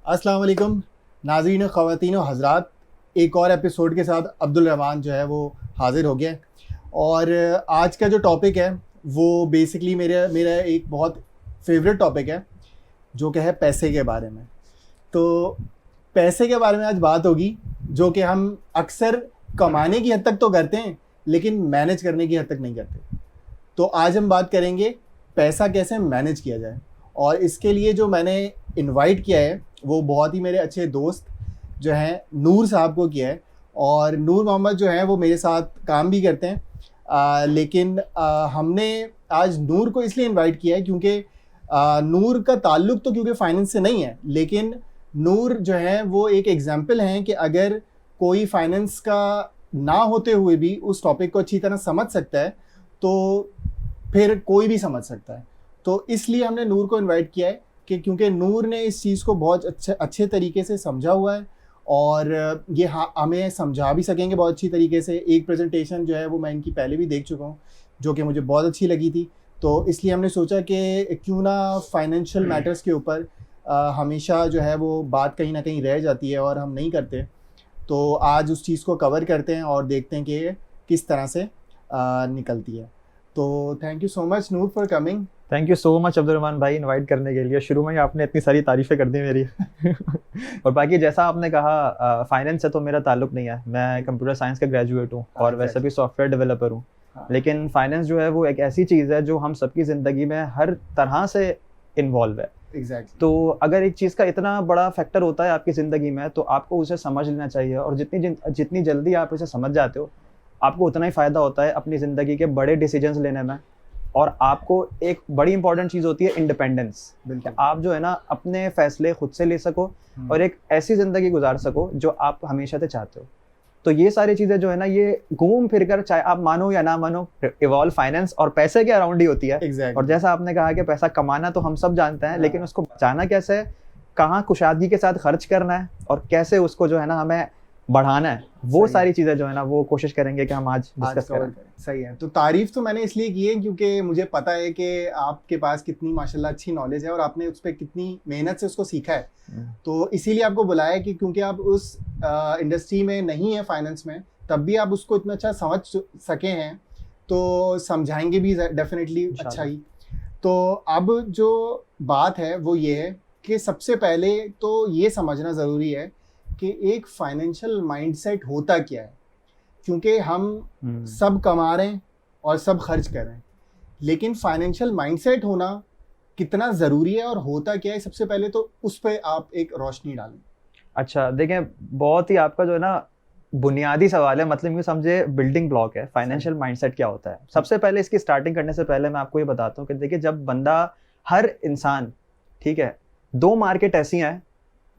अस्सलाम वालेकुम नाज़रीन ख़वातीन व हज़रात, एक और एपिसोड के साथ अब्दुल रहमान जो है वो हाज़िर हो गया है। और आज का जो टॉपिक है वो बेसिकली मेरा मेरा एक बहुत फेवरेट टॉपिक है, जो कि है पैसे के बारे में। तो पैसे के बारे में आज बात होगी, जो कि हम अक्सर कमाने की हद तक तो करते हैं लेकिन मैनेज करने की हद तक नहीं करते। तो आज हम बात करेंगे पैसा कैसे मैनेज किया जाए, और इसके लिए जो मैंने इनवाइट किया है वो बहुत ही मेरे अच्छे दोस्त जो हैं नूर साहब को किया है। और नूर मोहम्मद जो हैं वो मेरे साथ काम भी करते हैं, लेकिन हमने आज नूर को इसलिए इनवाइट किया है क्योंकि नूर का ताल्लुक़ तो क्योंकि फाइनेंस से नहीं है, लेकिन नूर जो है वो एक एग्जाम्पल हैं कि अगर कोई फाइनेंस का ना होते हुए भी उस टॉपिक को अच्छी तरह समझ सकता है तो फिर कोई भी समझ सकता है। तो इसलिए हमने नूर को इनवाइट किया है कि क्योंकि नूर ने इस चीज़ को बहुत अच्छे तरीके से समझा हुआ है, और ये हमें समझा भी सकेंगे बहुत अच्छी तरीके से। एक प्रेजेंटेशन जो है वो मैं इनकी पहले भी देख चुका हूँ, जो कि मुझे बहुत अच्छी लगी थी। तो इसलिए हमने सोचा कि क्यों ना फाइनेंशियल मैटर्स के ऊपर हमेशा जो है वो बात कहीं ना कहीं रह जाती है और हम नहीं करते। तो आज उस चीज़ को कवर करते हैं और देखते हैं कि किस तरह से निकलती है। तो thank you so much Noor for coming. Thank you so much Abdul Rahman भाई इनवाइट करने के लिए। शुरू में ही आपने इतनी सारी तारीफ़ें कर दी मेरी। और बाकी जैसा आपने कहा, फाइनेंस से तो मेरा ताल्लुक नहीं है। मैं कंप्यूटर साइंस का ग्रेजुएट हूँ और वैसे भी सॉफ्टवेयर डेवलपर हूँ। लेकिन फाइनेंस जो है वो एक ऐसी चीज़ है जो हम सबकी ज़िंदगी में हर तरह से इन्वॉल्व है। Exactly. तो अगर एक चीज़ का इतना बड़ा फैक्टर होता है आपकी ज़िंदगी में तो आपको उसे समझ लेना चाहिए, और जितनी जल्दी आप इसे समझ जाते हो आपको उतना ही फ़ायदा होता है अपनी ज़िंदगी के बड़े डिसीजंस लेने में। और आपको एक बड़ी इंपॉर्टेंट चीज़ होती है इंडिपेंडेंस। आप जो है ना अपने फैसले खुद से ले सको और एक ऐसी ज़िंदगी गुजार सको जो आप हमेशा से चाहते हो। तो ये सारी चीज़ें जो है ना ये घूम फिर कर, चाहे आप मानो या ना मानो, इवॉल्व फाइनेंस और पैसे के अराउंड ही होती है। Exactly. और जैसा आपने कहा कि पैसा कमाना तो हम सब जानते हैं, लेकिन उसको बचाना कैसे है, कहाँ कुशादगी के साथ खर्च करना है और कैसे उसको जो है ना हमें बढ़ाना है, वो सारी चीज़ें जो है ना वो कोशिश करेंगे कि हम आज डिस्कस करें। सही है। तो तारीफ तो मैंने इसलिए की है क्योंकि मुझे पता है कि आपके पास कितनी माशाल्लाह अच्छी नॉलेज है और आपने उस पर कितनी मेहनत से उसको सीखा है। तो इसीलिए आपको बुलाया कि क्योंकि आप उस इंडस्ट्री में नहीं है फाइनेंस में, तब भी आप उसको इतना अच्छा समझ सके हैं, तो समझाएंगे भी डेफिनेटली अच्छा ही। तो अब जो बात है वो ये है कि सबसे पहले तो ये समझना ज़रूरी है कि एक फाइनेंशियल माइंडसेट होता क्या है। क्योंकि हम सब कमा रहे हैं और सब खर्च कर रहे हैं, लेकिन फाइनेंशियल माइंडसेट होना कितना ज़रूरी है और होता क्या है, सबसे पहले तो उस पर आप एक रोशनी डालें। अच्छा देखें, बहुत ही आपका जो है ना बुनियादी सवाल है, मतलब यूँ समझे बिल्डिंग ब्लॉक है फाइनेंशियल माइंडसेट क्या होता है। सबसे पहले इसकी स्टार्टिंग करने से पहले मैं आपको ये बताता हूँ कि देखिए, जब बंदा, हर इंसान, ठीक है, दो मार्केट ऐसी हैं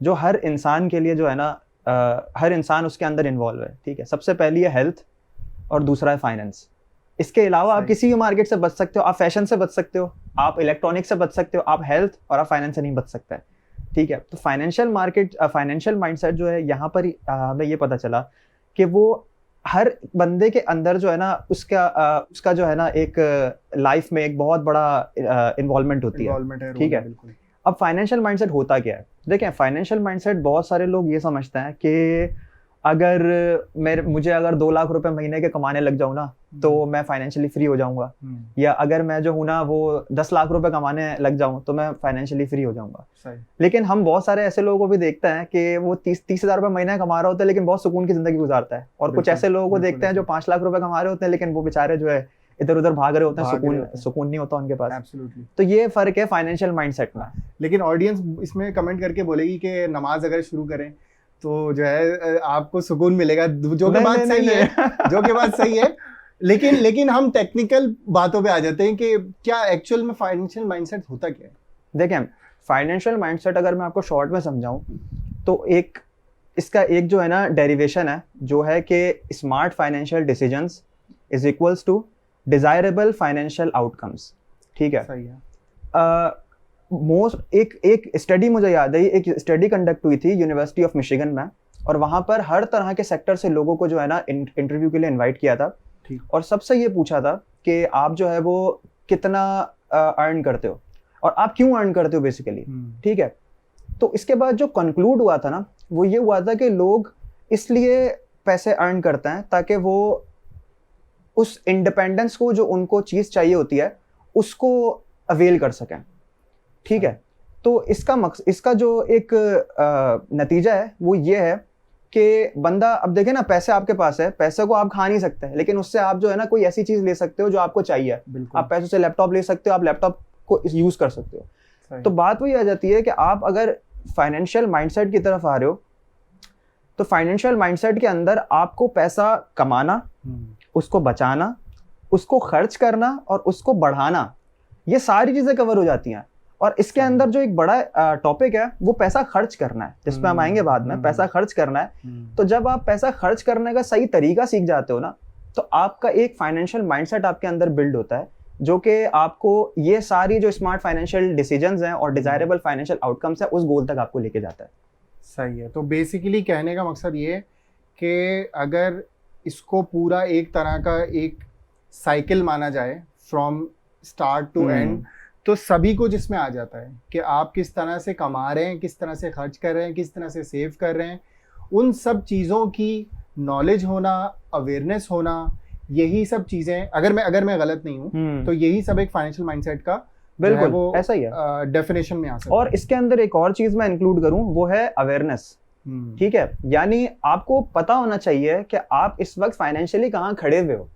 जो हर इंसान के लिए जो है ना हर इंसान उसके अंदर इन्वॉल्व है, ठीक है। सबसे पहली है हेल्थ और दूसरा है फाइनेंस। इसके अलावा आप किसी भी मार्केट से बच सकते हो, आप फैशन से बच सकते हो, आप इलेक्ट्रॉनिक्स से बच सकते हो, आप हेल्थ और आप फाइनेंस से नहीं बच सकते, ठीक है। तो फाइनेंशियल मार्केट, फाइनेंशियल माइंडसेट जो है, यहाँ पर हमें ये पता चला कि वो हर बंदे के अंदर जो है ना उसका जो है ना एक लाइफ में एक बहुत बड़ा इन्वॉल्वमेंट होती है, ठीक है। अब फाइनेंशियल माइंडसेट होता क्या है? देखें, फाइनेंशियल माइंडसेट, बहुत सारे लोग ये समझते हैं कि अगर मुझे अगर 2 लाख रुपए महीने के कमाने लग जाऊं ना तो मैं फाइनेंशियली फ्री हो जाऊंगा, या अगर मैं जो हूं ना वो 10 लाख रुपए कमाने लग जाऊं तो मैं फाइनेंशियली फ्री हो जाऊंगा। लेकिन हम बहुत सारे ऐसे लोगों को भी देखते हैं कि वो 30 हजार रुपए महीना कमा रहा होता है लेकिन बहुत सुकून की जिंदगी गुजारता है, और कुछ ऐसे लोगों को देखते हैं जो 5 लाख रुपए कमा रहे होते हैं लेकिन वो बेचारे जो है इधर उधर भाग रहे होते हैं, सुकून नहीं होता उनके पास। Absolutely. तो ये फर्क है फाइनेंशियल माइंडसेट में। लेकिन ऑडियंस इसमें कमेंट करके बोलेगी कि नमाज अगर शुरू करें तो जो है आपको सुकून मिलेगा, जो कि बात सही है, जो कि बात सही है। लेकिन हम टेक्निकल बातों पे आ जाते हैं कि क्या एक्चुअल में फाइनेंशियल माइंडसेट होता क्या है। देखें, फाइनेंशियल माइंडसेट अगर मैं आपको शॉर्ट में समझाऊं तो इसका एक जो है ना डेरिवेशन है, जो है कि smart financial decisions is equals to desirable financial outcomes, ठीक है। सही है। एक स्टडी मुझे याद है, एक स्टडी कंडक्ट हुई थी यूनिवर्सिटी ऑफ मिशिगन में, और वहां पर हर तरह के सेक्टर से लोगों को जो है ना इंटरव्यू के लिए इनवाइट किया था, और सबसे ये पूछा था कि आप जो है वो कितना अर्न करते हो और आप क्यों अर्न करते हो बेसिकली, ठीक है। तो इसके बाद जो कंक्लूड हुआ था ना, वो ये हुआ था कि लोग इसलिए पैसे अर्न करते हैं ताकि वो उस इंडिपेंडेंस को, जो उनको चीज़ चाहिए होती है, उसको अवेल कर सकें। ठीक है, तो इसका जो एक नतीजा है वो ये है कि बंदा, अब देखे ना, पैसे आपके पास है, पैसे को आप खा नहीं सकते, लेकिन उससे आप जो है ना कोई ऐसी चीज ले सकते हो जो आपको चाहिए। आप पैसों से लैपटॉप ले सकते हो, आप लैपटॉप को यूज कर सकते हो। तो बात वही आ जाती है कि आप अगर फाइनेंशियल माइंडसेट की तरफ आ रहे हो, तो फाइनेंशियल माइंडसेट के अंदर आपको पैसा कमाना, उसको बचाना, उसको खर्च करना और उसको बढ़ाना, ये सारी चीजें कवर हो जाती हैं। और इसके अंदर जो एक बड़ा टॉपिक है वो पैसा खर्च करना है, जिसमें हम आएंगे बाद में। पैसा खर्च करना है, तो जब आप पैसा खर्च करने का सही तरीका सीख जाते हो ना, तो आपका एक फाइनेंशियल माइंडसेट आपके अंदर बिल्ड होता है, जो कि आपको ये सारी जो स्मार्ट फाइनेंशियल डिसीजंस हैं और डिजायरेबल फाइनेंशियल आउटकम्स है, उस गोल तक आपको लेके जाता है। सही है। तो बेसिकली कहने का मकसद ये कि अगर इसको पूरा एक तरह का एक साइकिल माना जाए फ्रॉम स्टार्ट टू एंड, तो सभी कुछ इसमें आ जाता है कि आप किस तरह से कमा रहे हैं, किस तरह से खर्च कर रहे हैं, किस तरह से सेव कर रहे हैं, उन सब चीज़ों की नॉलेज होना, अवेयरनेस होना, यही सब चीज़ें, अगर मैं गलत नहीं हूँ तो यही सब एक फाइनेंशियल माइंडसेट का बिल्कुल वो ऐसा ही है, डेफिनेशन में आ सकता है। और इसके अंदर एक और चीज़ मैं इंक्लूड करूँ, वो है अवेयरनेस। ठीक है, यानी आपको पता होना चाहिए कि आप इस वक्त फाइनेंशियली कहाँ खड़े हुए हो।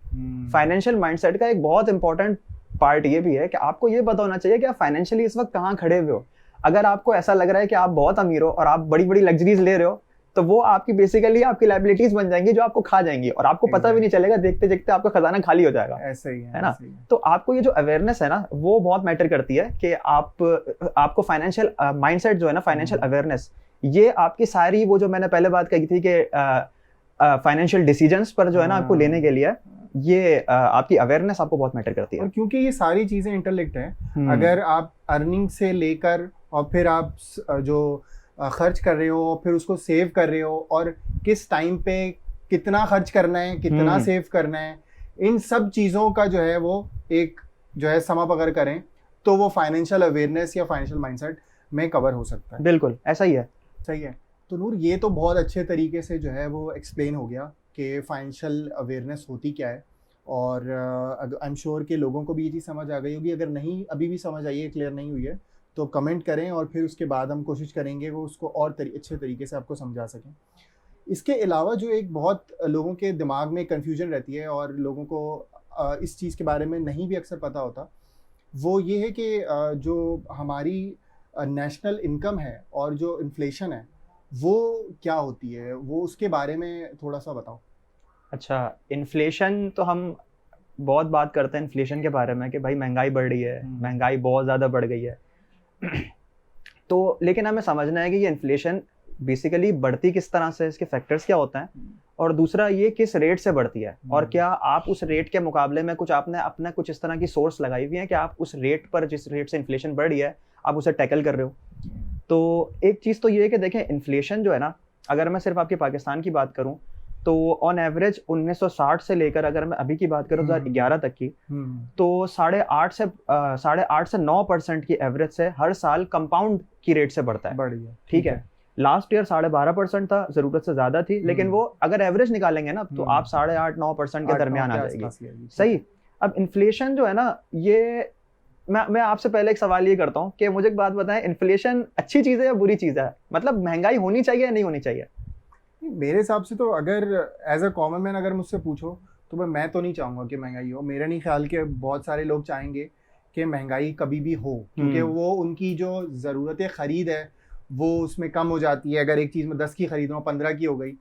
फाइनेंशियल माइंडसेट का एक बहुत इंपॉर्टेंट पार्ट ये भी है कि आपको ये पता होना चाहिए कि आप फाइनेंशियली इस वक्त कहाँ खड़े हुए हो। अगर आपको ऐसा लग रहा है कि आप बहुत अमीर हो और आप बड़ी बड़ी लग्जरीज ले रहे हो, तो वो आपकी बेसिकली आपकी लायबिलिटीज बन जाएंगी जो आपको खा जाएंगी, और आपको पता भी नहीं चलेगा, देखते देखते आपका खजाना खाली हो जाएगा। ऐसे ही है ना। तो आपको ये जो अवेयरनेस है ना, वो बहुत मैटर करती है कि आपको फाइनेंशियल माइंडसेट जो है ना, फाइनेंशियल अवेयरनेस, ये आपकी सारी वो जो मैंने पहले बात कही थी कि फाइनेंशियल डिसीजंस पर जो है ना आपको लेने के लिए, ये आपकी अवेयरनेस आपको बहुत मैटर करती है। और क्योंकि ये सारी चीजें इंटरलिंक्ड हैं, अगर आप अर्निंग से लेकर और फिर आप जो खर्च कर रहे हो, फिर उसको सेव कर रहे हो, और किस टाइम पे कितना खर्च करना है, कितना सेव करना है, इन सब चीज़ों का जो है वो एक जो है सम अप अगर करें, तो वो फाइनेंशियल अवेयरनेस या फाइनेंशियल माइंडसेट में कवर हो सकता है। बिल्कुल ऐसा ही है। सही है। तो नूर, ये तो बहुत अच्छे तरीके से जो है वो एक्सप्लेन हो गया कि फाइनेंशियल अवेयरनेस होती क्या है, और आई एम श्योर कि लोगों को भी ये चीज़ समझ आ गई होगी। अगर नहीं अभी भी समझ आई है, क्लियर नहीं हुई है, तो कमेंट करें, और फिर उसके बाद हम कोशिश करेंगे वो उसको और अच्छे तरीके से आपको समझा सकें। इसके अलावा जो एक बहुत लोगों के दिमाग में कन्फ्यूजन रहती है और लोगों को इस चीज़ के बारे में नहीं भी अक्सर पता होता, वो ये है कि जो हमारी नेशनल इनकम है और जो इन्फ्लेशन है वो क्या होती है, वो उसके बारे में थोड़ा सा बताओ। अच्छा, इन्फ्लेशन तो हम बहुत बात करते हैं इन्फ्लेशन के बारे में कि भाई महंगाई बढ़ रही है, महंगाई बहुत ज़्यादा बढ़ गई है। तो लेकिन हमें समझना है कि ये इन्फ्लेशन बेसिकली बढ़ती किस तरह से, इसके फैक्टर्स क्या होते हैं, और दूसरा ये किस रेट से बढ़ती है, और क्या आप उस रेट के मुकाबले में कुछ आपने अपना कुछ इस तरह की सोर्स लगाई हुई है कि आप उस रेट पर, जिस रेट से इन्फ्लेशन बढ़ रही है, आप उसे टैकल कर रहे हो। तो एक चीज़ तो ये है कि देखें, इन्फ्लेशन जो है ना, अगर मैं सिर्फ आपके पाकिस्तान की बात करूं, तो ऑन एवरेज 1960 से लेकर अगर मैं अभी की बात करूं 2011 तक की, तो 8.5 से 9% की एवरेज से हर साल कंपाउंड की रेट से बढ़ता है। ठीक है, लास्ट ईयर 12.5% था, जरूरत से ज्यादा थी, लेकिन वो अगर एवरेज निकालेंगे ना, तो आप 8.5-9% के दरमियान आ जाएगी। सही। अब इन्फ्लेशन जो है ना, ये मैं आपसे पहले एक सवाल ये करता हूँ कि मुझे एक बात बताएं, इन्फ्लेशन अच्छी चीज़ है या बुरी चीज़ है? मतलब महंगाई होनी चाहिए या नहीं होनी चाहिए? मेरे हिसाब से तो अगर एज अ कॉमन मैन अगर मुझसे पूछो, तो मैं तो नहीं चाहूँगा कि महंगाई हो। मेरा नहीं ख्याल कि बहुत सारे लोग चाहेंगे कि महंगाई कभी भी हो, क्योंकि वो उनकी जो ज़रूरत ख़रीद है वो उसमें कम हो जाती है। अगर एक चीज़ में 10 की खरीद रहा हूँ, 15 की हो गई,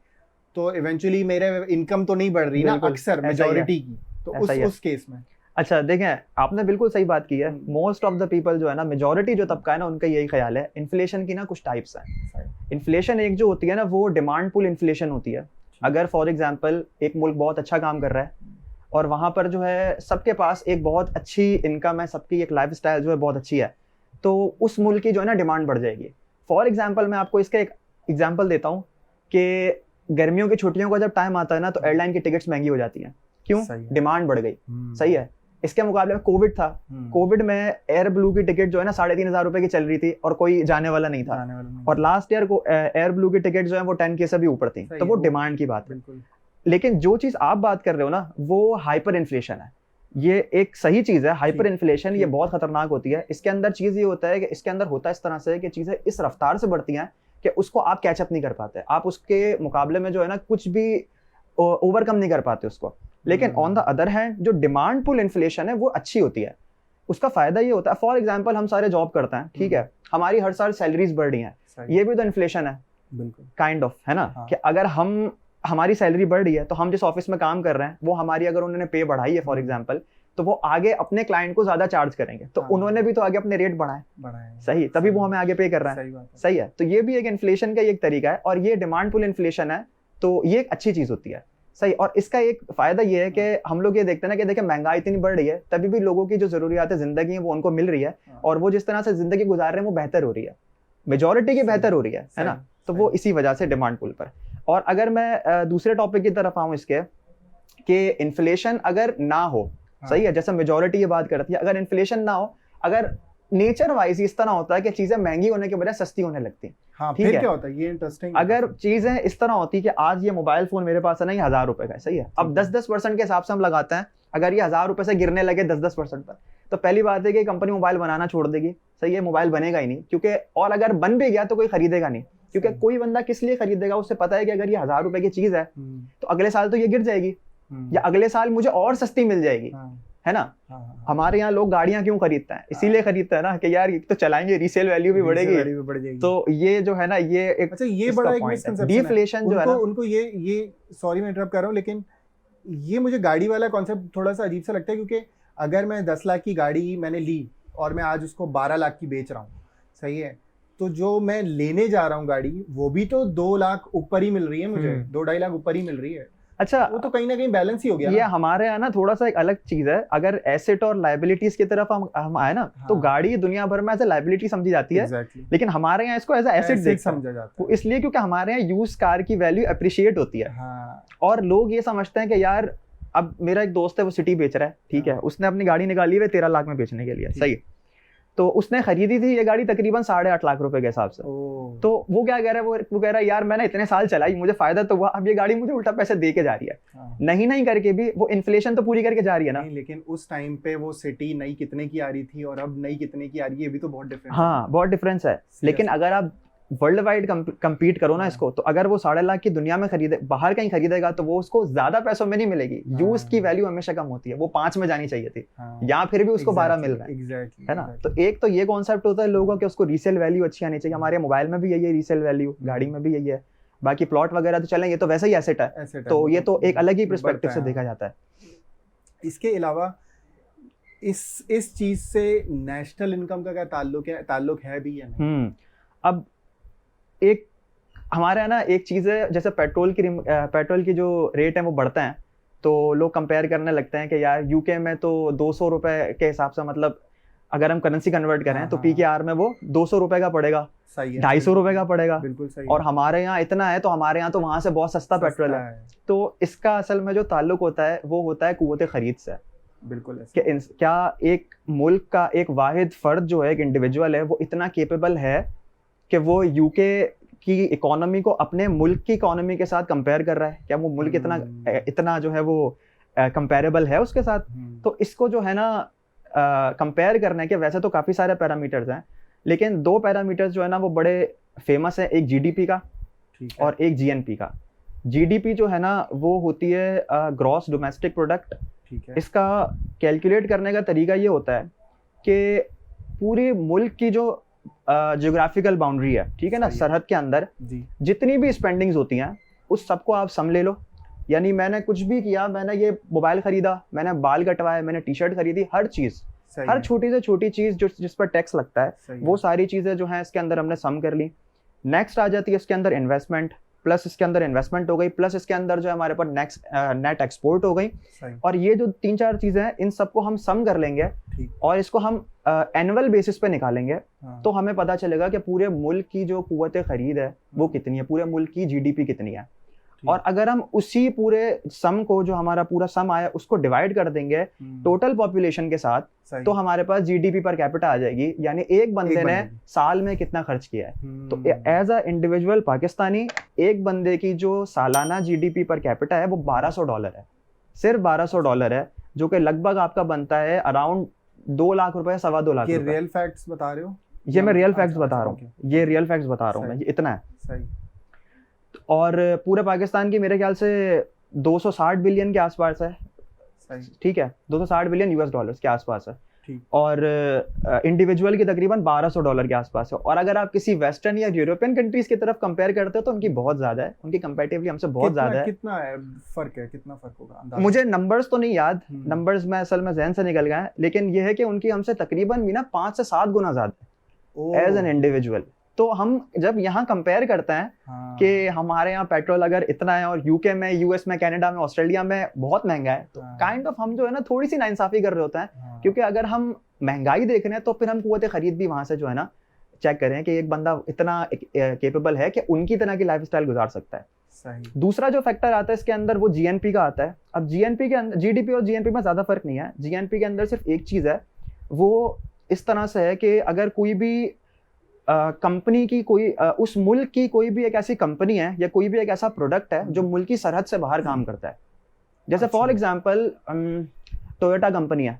तो इवेंचुअली मेरे इनकम तो नहीं बढ़ रही ना, अक्सर मेजॉरिटी की, तो उस केस में। अच्छा देखें, आपने बिल्कुल सही बात की है। मोस्ट ऑफ द पीपल जो है ना, मेजॉरिटी जो तबका है ना, उनका यही ख्याल है। इन्फ्लेशन की ना कुछ टाइप्स हैं। इन्फ्लेशन एक जो होती है ना, वो डिमांड पुल इन्फ्लेशन होती है। अगर फॉर एग्जांपल एक मुल्क बहुत अच्छा काम कर रहा है और वहाँ पर जो है सबके पास एक बहुत अच्छी इनकम है, सबकी एक लाइफस्टाइल जो है बहुत अच्छी है, तो उस मुल्क की जो है ना डिमांड बढ़ जाएगी। फॉर एग्जाम्पल मैं आपको इसका एक एग्जाम्पल देता हूँ कि गर्मियों की छुट्टियों का जब टाइम आता है ना, तो एयरलाइन की टिकट्स महंगी हो जाती हैं। क्यों? डिमांड बढ़ गई। सही है। इसके मुकाबले में कोविड था, कोविड में एयर ब्लू की टिकट जो है ना 3,500 रुपए की चल रही थी और कोई जाने वाला नहीं था, और लास्ट ईयर को एयर ब्लू की टिकट जो है वो 10K से भी ऊपर थी, तो वो डिमांड की बात है। लेकिन जो चीज आप बात कर रहे हो ना वो हाइपर इन्फ्लेशन है, ये एक सही चीज है। हाइपर इन्फ्लेशन ये बहुत खतरनाक होती है। इसके अंदर चीज ये होता है कि इसके अंदर होता है इस तरह से कि चीजें इस रफ्तार से बढ़ती हैं कि उसको आप कैचअप नहीं कर पाते, आप उसके मुकाबले में जो है ना कुछ भी ओवरकम नहीं कर पाते उसको। लेकिन ऑन द अदर हैंड जो डिमांड पुल इन्फ्लेशन है वो अच्छी होती है, उसका फायदा ये होता है, फॉर एग्जांपल हम सारे जॉब करते हैं, ठीक है, हमारी हर साल सैलरीज बढ़ रही हैं, ये भी तो इन्फ्लेशन है काइंड ऑफ, है ना। कि अगर हमारी सैलरी बढ़ रही है तो हम जिस ऑफिस में काम कर रहे हैं वो हमारी अगर उन्होंने पे बढ़ाई है फॉर एग्जांपल, तो वो आगे अपने क्लाइंट को ज्यादा चार्ज करेंगे, तो उन्होंने भी तो आगे अपने रेट बढ़ाए, सही, तभी वो हमें आगे पे कर रहे हैं, सही है। तो ये भी एक इन्फ्लेशन का एक तरीका है, और ये डिमांड पुल इन्फ्लेशन है, तो ये एक अच्छी चीज होती है, सही। और इसका एक फायदा ये है कि हम लोग ये देखते हैं ना कि देखिए महंगाई इतनी बढ़ रही है, तभी भी लोगों की जो जरूरियात जिंदगी है वो उनको मिल रही है, और वो जिस तरह से जिंदगी गुजार रहे हैं वो बेहतर हो रही है, मेजोरिटी की बेहतर हो रही है ना। तो वो इसी वजह से डिमांड पुल पर। और अगर मैं दूसरे टॉपिक की तरफ आऊं इसके, कि इन्फ्लेशन अगर ना हो, सही है, जैसे मेजोरिटी ये बात करती है, अगर इन्फ्लेशन ना हो, अगर नेचर वाइज इस तरह होता है कि चीजें महंगी होने के बजाय सस्ती होने लगती, हाँ, फिर क्या होता है, ये इंटरेस्टिंग। अगर चीजें इस तरह होती कि आज ये मोबाइल फोन मेरे पास है ना, ये 1000 रुपए का है, सही है, अब 10-10% के हिसाब से हम लगाते हैं, अगर ये 1000 रुपए से गिरने लगे 10-10% पर, तो पहली बात है कि कंपनी मोबाइल बनाना छोड़ देगी, सही है, मोबाइल बनेगा ही नहीं, क्योंकि और अगर बन भी गया तो कोई खरीदेगा नहीं, क्योंकि कोई बंदा किस लिए खरीदेगा, उससे पता है कि अगर ये 1000 रुपए की चीज है तो अगले साल तो ये गिर जाएगी, या अगले साल मुझे और सस्ती मिल जाएगी, है ना। हमारे यहाँ लोग गाड़ियां क्यों खरीदते हैं, इसीलिए खरीदते हैं ना कि यार तो चलाएंगे, रीसेल वैल्यू भी बढ़ेगी, तो ये जो है ना ये एक, अच्छा, ये बड़ा एक मिसकंसेप्शन है डिफ्लेशन जो है ना, उनको ये सॉरी मैं इंटरप्ट कर रहा हूँ, लेकिन ये मुझे गाड़ी वाला कॉन्सेप्ट थोड़ा सा अजीब सा लगता है, क्योंकि अगर मैं 10 लाख की गाड़ी मैंने ली और मैं आज उसको 12 लाख की बेच रहा हूँ, सही है, तो जो मैं लेने जा रहा हूँ गाड़ी वो भी तो 2 लाख ऊपर ही मिल रही है मुझे, 2-2.5 लाख ऊपर ही मिल रही है। अच्छा, वो तो कहीं ना कहीं बैलेंस ही हो गया। ये हमारे यहाँ ना थोड़ा सा एक अलग चीज है, अगर एसेट और लाइबिलिटीज की तरफ हम आए ना, तो गाड़ी दुनिया भर में एज ए लाइबिलिटी समझी जाती है, लेकिन हमारे यहाँ इसको एज ए एसेट समझा जाता है, इसलिए क्योंकि हमारे यहाँ यूज कार की वैल्यू अप्रिशिएट होती है, और लोग ये समझते हैं कि यार अब मेरा एक दोस्त है वो सिटी बेच रहा है, ठीक है, उसने अपनी गाड़ी निकाली है 13 लाख में बेचने के लिए, सही, तो उसने खरीदी थी ये गाड़ी तकरीबन 8.5 लाख रुपए के हिसाब से, तो वो क्या कह रहा है, वो कह रहा है यार मैंने इतने साल चलाई, मुझे फायदा तो हुआ, अब ये गाड़ी मुझे उल्टा पैसे दे के जा रही है, नहीं करके भी वो इन्फ्लेशन तो पूरी करके जा रही है ना। लेकिन उस टाइम पे वो सिटी नई कितने की आ रही थी और अब नई कितने की आ रही है, ये भी तो बहुत डिफरेंस है। हाँ, बहुत डिफरेंस है, लेकिन अगर आप वर्ल्ड वाइड कम्पीट करो ना इसको, तो अगर वो 7.5 लाख की दुनिया में खरीदे, बाहर कहीं खरीदेगा तो वो उसको ज्यादा पैसों में नहीं मिलेगी, यूज की वैल्यू हमेशा कम होती है, वो 5 में जानी चाहिए थी, या फिर भी उसको 12 मिल रहा है, है ना। तो एक तो ये कॉन्सेप्ट होता है लोगों का कि उसको रीसेल वैल्यू अच्छी आनी चाहिए, हमारे मोबाइल में भी यही है रीसेल वैल्यू, गाड़ी में भी यही है, बाकी प्लॉट वगैरह तो चलें, ये तो वैसे ही एसेट है, तो ये तो एक अलग ही पर्सपेक्टिव से देखा जाता है। इसके अलावा इस चीज से नेशनल इनकम का क्या ताल्लुक है भी या नहीं? अब एक हमारे यहाँ ना एक चीज है, जैसे पेट्रोल की जो रेट है वो बढ़ते हैं, तो लोग कंपेयर करने लगते हैं कि यार यूके में तो 200 रुपए के हिसाब से, मतलब अगर हम करेंसी कन्वर्ट करें तो पीकेआर में वो 200 रुपए का पड़ेगा, 250 रुपए का पड़ेगा, बिल्कुल सही, और हमारे यहाँ इतना है, तो हमारे यहाँ तो वहां से बहुत सस्ता पेट्रोल है। तो इसका असल में जो ताल्लुक होता है वो होता है कुव्वत खरीद से। बिल्कुल, क्या एक मुल्क का एक वाहिद फर्द जो है, एक इंडिविजुअल है, वो इतना केपेबल है कि वो यूके की इकोनॉमी को अपने मुल्क की इकोनॉमी के साथ कंपेयर कर रहा है? क्या वो मुल्क इतना जो है वो कंपेरेबल है उसके साथ? तो इसको जो है ना कंपेयर करने के वैसे तो काफ़ी सारे पैरामीटर्स हैं, लेकिन 2 पैरामीटर्स जो है ना वो बड़े फेमस है, एक जीडीपी का और एक जीएनपी का। जीडीपी जो है ना वो होती है ग्रॉस डोमेस्टिक प्रोडक्ट। इसका कैलकुलेट करने का तरीका ये होता है कि पूरे मुल्क की जो जियोग्राफिकल बाउंड्री है, ठीक है ना, सरहद के अंदर जितनी भी स्पेंडिंग्स होती हैं उस सबको आप सम ले लो। यानी मैंने कुछ भी किया, मैंने ये मोबाइल खरीदा, मैंने बाल कटवाए, मैंने टी शर्ट खरीदी, हर चीज, हर छोटी से छोटी चीज जो जिस पर टैक्स लगता है वो सारी चीजें जो हैं इसके अंदर हमने सम कर ली। नेक्स्ट आ जाती है इसके अंदर इन्वेस्टमेंट, प्लस इसके अंदर इन्वेस्टमेंट हो गई, प्लस इसके अंदर जो है हमारे पास नेट एक्सपोर्ट हो गई। और ये जो 3-4 चीजें हैं इन सबको हम सम कर लेंगे और इसको हम एनुअल बेसिस पे निकालेंगे, तो हमें पता चलेगा कि पूरे मुल्क की जो कुव्वत खरीद है वो कितनी है, पूरे मुल्क की जीडीपी कितनी है। और अगर हम उसी पूरे सम को, जो हमारा पूरा सम आया, उसको डिवाइड कर देंगे टोटल पॉपुलेशन के साथ, तो हमारे पास जीडीपी पर कैपिटा आ जाएगी, यानी एक बंदे ने साल में कितना खर्च किया है। तो एज अ इंडिविजुअल पाकिस्तानी, एक बंदे की जो सालाना जीडीपी पर कैपिटा है वो $1200 है, सिर्फ $1200 है, जो कि लगभग आपका बनता है अराउंड 2 लाख रुपए, 2.25 लाख रुपए। रियल फैक्ट्स बता रहे हो? ये मैं रियल फैक्ट्स बता रहा हूँ, ये रियल फैक्ट्स बता रहा हूँ मैं, इतना है। सही। और पूरे पाकिस्तान की मेरे ख्याल से 260 बिलियन के आसपास है, ठीक है, 260 बिलियन यूएस डॉलर्स के आसपास है, और इंडिविजुअल की तकरीबन $1200 के आसपास है। और अगर आप किसी वेस्टर्न या यूरोपियन कंट्रीज की तरफ कंपेयर करते हो तो उनकी बहुत ज्यादा है, उनकी कंपैरेटिवली हमसे बहुत ज्यादा है। कितना है फर्क है, कितना फर्क होगा? मुझे नंबर्स तो नहीं याद, नंबर्स में असल में जहन से निकल गए हैं, लेकिन ये है कि उनकी हमसे तकरीबन भी ना 5 से 7 गुना ज्यादा एज एन इंडिविजुअल। तो हम जब यहाँ कंपेयर करते हैं कि हमारे यहाँ पेट्रोल अगर इतना है और यूके में, यूएस में, कनाडा में, ऑस्ट्रेलिया में बहुत महंगा है, तो काइंड ऑफ हम जो है ना थोड़ी सी नाइंसाफी कर रहे होते हैं, क्योंकि अगर हम महंगाई देख रहे हैं तो फिर हम कुव्वत खरीद भी वहां से जो है ना चेक करें कि एक बंदा इतना केपेबल है कि उनकी तरह की लाइफस्टाइल गुजार सकता है। सही। दूसरा जो फैक्टर आता है इसके अंदर वो जीएनपी का आता है। अब जीएनपी के अंदर, जीडीपी और जीएनपी में ज्यादा फर्क नहीं है, जीएनपी के अंदर सिर्फ एक चीज है, वो इस तरह से है कि अगर कोई भी कंपनी की कोई उस मुल्क की कोई भी एक ऐसी कंपनी है या कोई भी एक ऐसा प्रोडक्ट है जो मुल्क की सरहद से बाहर काम करता है, जैसे फॉर एग्जांपल टोयोटा कंपनी है,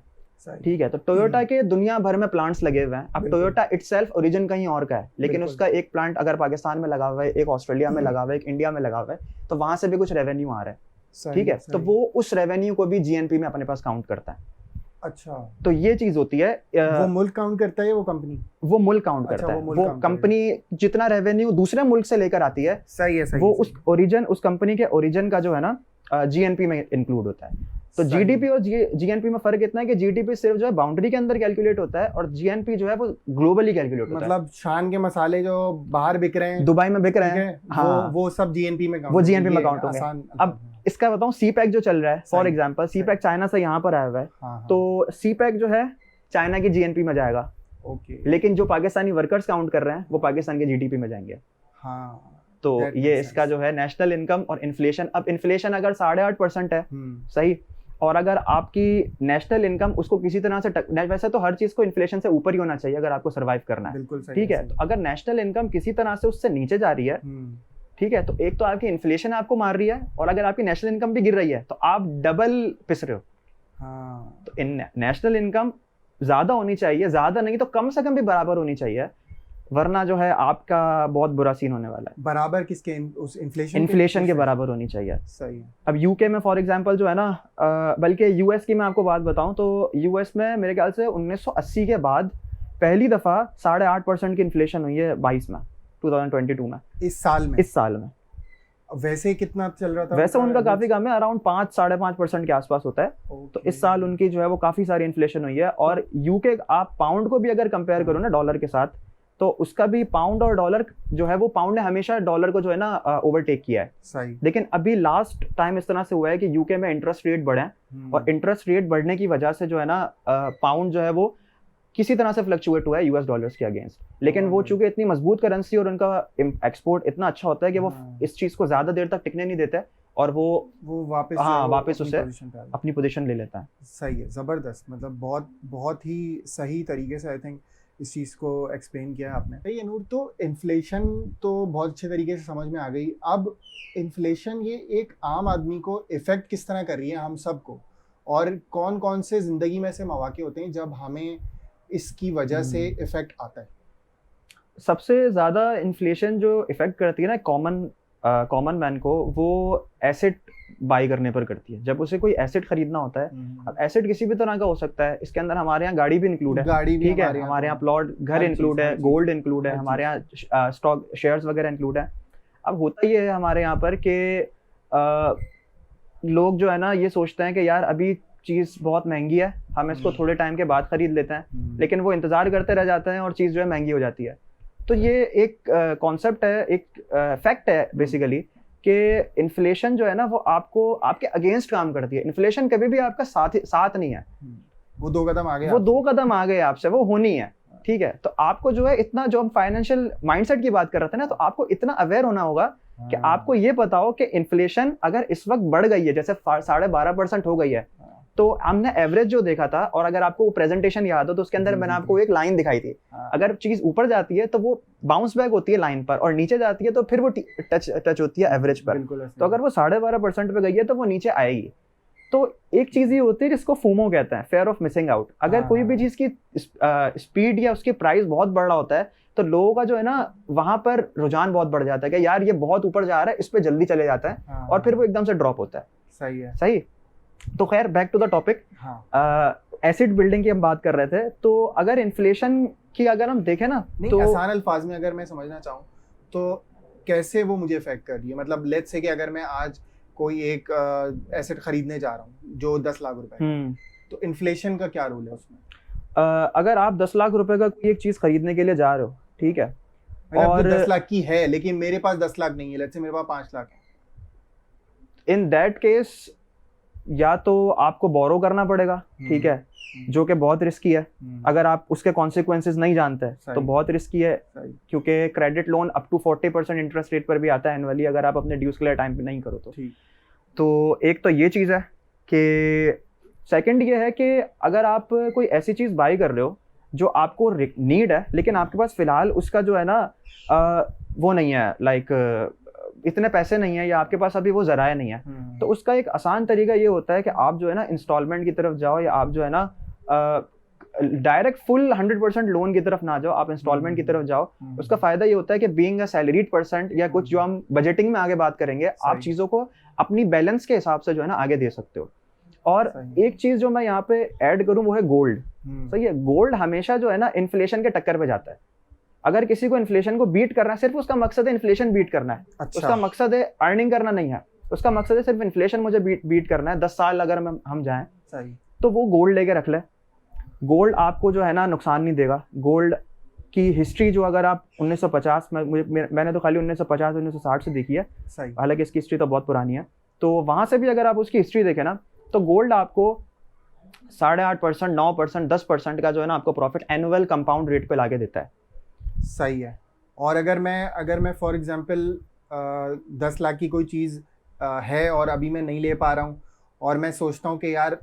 ठीक है, तो टोयोटा के दुनिया भर में प्लांट्स लगे हुए हैं। अब टोयोटा इटसेल्फ ओरिजिन कहीं और का है, लेकिन उसका एक प्लांट अगर पाकिस्तान में लगा हुआ है, एक ऑस्ट्रेलिया में लगा हुआ है, एक इंडिया में लगा हुआ है, तो वहां से भी कुछ रेवेन्यू आ रहा है, ठीक है, तो वो उस रेवेन्यू को भी जीएनपी में अपने पास काउंट करता है। अच्छा, तो ये चीज होती है। वो मुल्क काउंट करता है, वो कंपनी, वो मुल्क काउंट करता है, वो कंपनी जितना रेवेन्यू दूसरे मुल्क से लेकर आती है, सही है, वो उस ओरिजिन, उस कंपनी के ओरिजिन का जो है ना जीएनपी में इंक्लूड होता है। तो जीडीपी और जीएनपी में फर्क इतना है कि जीडीपी सिर्फ जो है बाउंड्री के अंदर कैलकुलेट होता है और जीएनपी जो है वो ग्लोबली कैलकुलेट होता है। मतलब शान के मसाले जो बाहर बिक रहे हैं, दुबई में बिक रहे हैं, हाँ, वो सब जीएनपी में वो जीएनपी में काउंट होंगे। अब इसका बताऊं, सीपैक जो चल रहा है, फॉर एग्जांपल सीपैक चाइना से यहाँ पर आया हुआ है, तो सीपैक जो है चाइना की जीएनपी में जाएगा, लेकिन जो पाकिस्तानी वर्कर्स काउंट कर रहे हैं वो पाकिस्तान के जीडीपी में जाएंगे। तो ये इसका जो है नेशनल इनकम और इन्फ्लेशन। अब इन्फ्लेशन अगर 8.5% है, सही, और अगर आपकी नेशनल इनकम उसको किसी तरह से वैसे तो हर चीज को इन्फ्लेशन से ऊपर ही होना चाहिए अगर आपको सर्वाइव करना है, ठीक है, तो अगर नेशनल इनकम किसी तरह से उससे नीचे जा रही है, ठीक है, तो एक तो आपकी इन्फ्लेशन आपको मार रही है, और अगर आपकी नेशनल इनकम भी गिर रही है तो आप डबल पिस रहे हो। तो नेशनल इन्कम ज्यादा होनी चाहिए, ज्यादा नहीं तो कम से कम भी बराबर होनी चाहिए, वरना जो है आपका बहुत बुरा सीन होने वाला है। बराबर किसके? उस इन्फ्लेशन के बराबर होनी चाहिए। सही है। अब यूके में फॉर एग्जांपल जो है ना, बल्कि यूएस की मैं आपको बात बताऊं तो यूएस में मेरे ख्याल से 1980 के बाद पहली दफा 8.5% की इन्फ्लेशन हुई है 2022 में, इस साल में। वैसे कितना चल रहा था? वैसे उनका काफी कम है, अराउंड 5-5.5% के आसपास होता है। तो इस साल उनकी जो है वो काफी सारी इन्फ्लेशन हुई है। और यूके, आप पाउंड को भी अगर कंपेयर करो ना डॉलर के साथ, तो उसका भी पाउंड और डॉलर जो है वो, पाउंड ने हमेशा डॉलर को जो है ना ओवरटेक किया है। सही। लेकिन अभी लास्ट टाइम इस तरह से हुआ है कि यूके में इंटरेस्ट रेट बढ़े, और इंटरेस्ट रेट बढ़ने की वजह से जो है ना पाउंड जो है वो किसी तरह से फ्लक्चुएट हुआ है यूएस डॉलर्स के अगेंस्ट। लेकिन वो चूंकि इतनी मजबूत करेंसी और उनका एक्सपोर्ट इतना अच्छा होता है कि वो इस चीज को ज्यादा देर तक टिकने नहीं देते, और वो वापस उसे अपनी पोजीशन ले लेता है। सही है, जबरदस्त, मतलब बहुत ही सही तरीके से आई थिंक इस चीज़ को एक्सप्लेन किया है आपने। सही है नूर, तो इन्फ्लेशन तो बहुत अच्छे तरीके से समझ में आ गई। अब इन्फ्लेशन ये एक आम आदमी को इफ़ेक्ट किस तरह कर रही है, हम सबको, और कौन कौन से ज़िंदगी में ऐसे मौके होते हैं जब हमें इसकी वजह से इफ़ेक्ट आता है? सबसे ज़्यादा इन्फ्लेशन जो इफ़ेक्ट करती है ना कॉमन मैन को, वो एसेट बाई करने पर करती है। जब उसे कोई एसेट खरीदना होता है, अब एसेट किसी भी तरह का हो सकता है, इसके अंदर हमारे यहाँ गाड़ी भी इंक्लूड है, ठीक है, हमारे यहाँ प्लॉट, घर इंक्लूड है, गोल्ड इंक्लूड है, हमारे यहाँ स्टॉक शेयर्स वगैरह इंक्लूड है। अब होता ये है हमारे यहाँ पर कि लोग जो है ना ये सोचते हैं कि यार अभी चीज़ बहुत महंगी है, हम इसको थोड़े टाइम के बाद खरीद लेते हैं, लेकिन वो इंतजार करते रह जाते हैं और चीज़ जो है महंगी हो जाती है। तो ये एक कॉन्सेप्ट है, एक फैक्ट है बेसिकली कि इन्फ्लेशन जो है ना वो आपको आपके अगेंस्ट काम करती है। इन्फ्लेशन कभी भी आपका साथ नहीं है, वो 2 कदम आगे, वो 2 कदम आगे आपसे, वो होनी है। ठीक है, तो आपको जो है इतना, जो हम फाइनेंशियल माइंडसेट की बात कर रहे थे ना, तो आपको इतना अवेयर होना होगा कि आपको ये पता हो कि इन्फ्लेशन अगर इस वक्त बढ़ गई है, जैसे 12.5% हो गई है, तो हमने एवरेज जो देखा था, और अगर आपको वो प्रेजेंटेशन याद हो तो उसके अंदर मैंने आपको एक लाइन दिखाई थी, अगर चीज ऊपर जाती है तो वो बाउंस बैक होती है लाइन पर, और नीचे जाती है तो फिर वो टच होती है एवरेज पर। तो अगर वो 12.5% पे गई है तो वो नीचे आएगी। तो एक चीज ये होती है जिसको फूमो कहते हैं, फेयर ऑफ मिसिंग आउट। अगर कोई भी चीज की स्पीड या उसकी प्राइस बहुत बढ़ रहा होता है तो लोगों का जो है ना वहां पर रुझान बहुत बढ़ जाता है कि यार ये बहुत ऊपर जा रहा है, इस पे जल्दी चले जाता है, और फिर वो एकदम से ड्रॉप होता है। सही है, सही। तो खैर back to the topic, asset building की हम बात कर रहे थे। तो अगर इन्फ्लेशन की अगर हम देखें ना, तो आसान अल्फाज में अगर मैं समझना चाहूँ तो कैसे वो मुझे इफेक्ट कर रही है, मतलब लेट्स से कि अगर मैं आज कोई एक एसेट खरीदने जा रहा हूँ जो 10 लाख रुपए है, तो इन्फ्लेशन का क्या रोल है उसमें? अगर आप 10 लाख रुपए का कोई एक चीज खरीदने के लिए जा रहे हो, ठीक है, और 10 लाख की है लेकिन मेरे पास 10 लाख नहीं है, लेट्स से मेरे पास 5 लाख है, इन दैट केस या तो आपको बोरो करना पड़ेगा, ठीक है, जो कि बहुत रिस्की है। अगर आप उसके कॉन्सिक्वेंसेस नहीं जानते तो बहुत रिस्की है, क्योंकि credit loan up to 40% interest rate पर भी आता है एनुअली, अगर आप अपने ड्यूज के लिए टाइम पे नहीं करो तो एक तो ये चीज़ है कि सेकंड ये है कि अगर आप कोई ऐसी चीज़ बाई कर रहे हो जो आपको नीड है, लेकिन आपके पास फिलहाल उसका जो है ना वो नहीं है, लाइक इतने पैसे नहीं है, या आपके पास अभी वो जराया नहीं है, तो उसका एक आसान तरीका ये होता है कि आप जो है ना इंस्टॉलमेंट की तरफ जाओ, या आप जो है ना डायरेक्ट फुल 100% लोन की तरफ ना जाओ, आप इंस्टॉलमेंट की तरफ जाओ। उसका फायदा ये होता है कि बीइंग अ सैलरीड पर्सन, या कुछ जो हम बजटिंग में आगे बात करेंगे, आप चीज़ों को अपनी बैलेंस के हिसाब से जो है ना आगे दे सकते हो। और एक चीज़ जो मैं यहाँ पे ऐड करूँ वो है गोल्ड। सही है, गोल्ड हमेशा जो है ना इन्फ्लेशन के टक्कर पे जाता है। अगर किसी को इन्फ्लेशन को बीट करना है, सिर्फ उसका मकसद है इन्फ्लेशन बीट करना है, उसका मकसद है अर्निंग करना नहीं है, उसका मकसद है सिर्फ इन्फ्लेशन मुझे बीट करना है, 10 साल अगर हम जाएं, तो वो गोल्ड लेके रख ले। गोल्ड आपको जो है ना नुकसान नहीं देगा। गोल्ड की हिस्ट्री जो अगर आप 1950 में, मैंने तो खाली 1950-1960 से देखी है, हालांकि इसकी हिस्ट्री तो बहुत पुरानी है, तो वहां से भी अगर आप उसकी हिस्ट्री देखें ना, तो गोल्ड आपको 8.5%, 9%, 10% का जो है ना आपको प्रॉफिट एनुअल कंपाउंड रेट पे लाके देता है। सही है। और अगर मैं फॉर एग्जांपल 10 लाख की कोई चीज़ है और अभी मैं नहीं ले पा रहा हूँ, और मैं सोचता हूँ कि यार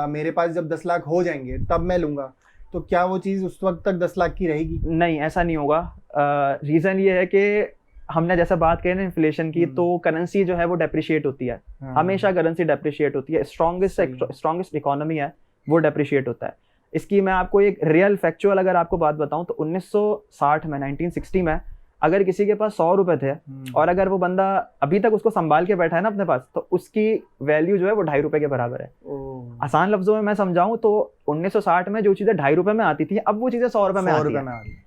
मेरे पास जब 10 लाख हो जाएंगे तब मैं लूँगा, तो क्या वो चीज़ उस वक्त तक 10 लाख की रहेगी? नहीं, ऐसा नहीं होगा। रीज़न ये है कि हमने जैसा बात करी ना इन्फ्लेशन की, तो करेंसी जो है वो डेप्रिशिएट होती है, हमेशा करेंसी डेप्रिशिएट होती है। स्ट्रॉन्गेस्ट इकोनॉमी है वो डेप्रिशिएट होता है। इसकी मैं आपको एक रियल फैक्चुअल अगर आपको बात बताऊं तो 1960 में, 1960 में अगर किसी के पास 100 रुपए थे, और अगर वो बंदा अभी तक उसको संभाल के बैठा है ना अपने पास, तो उसकी वैल्यू जो है वो 2.5 रुपए के बराबर है। आसान लफ्जों में मैं समझाऊं तो 1960 में जो चीजें 2.5 रुपए में आती थी, अब वो चीजें 100 रुपए में आती है।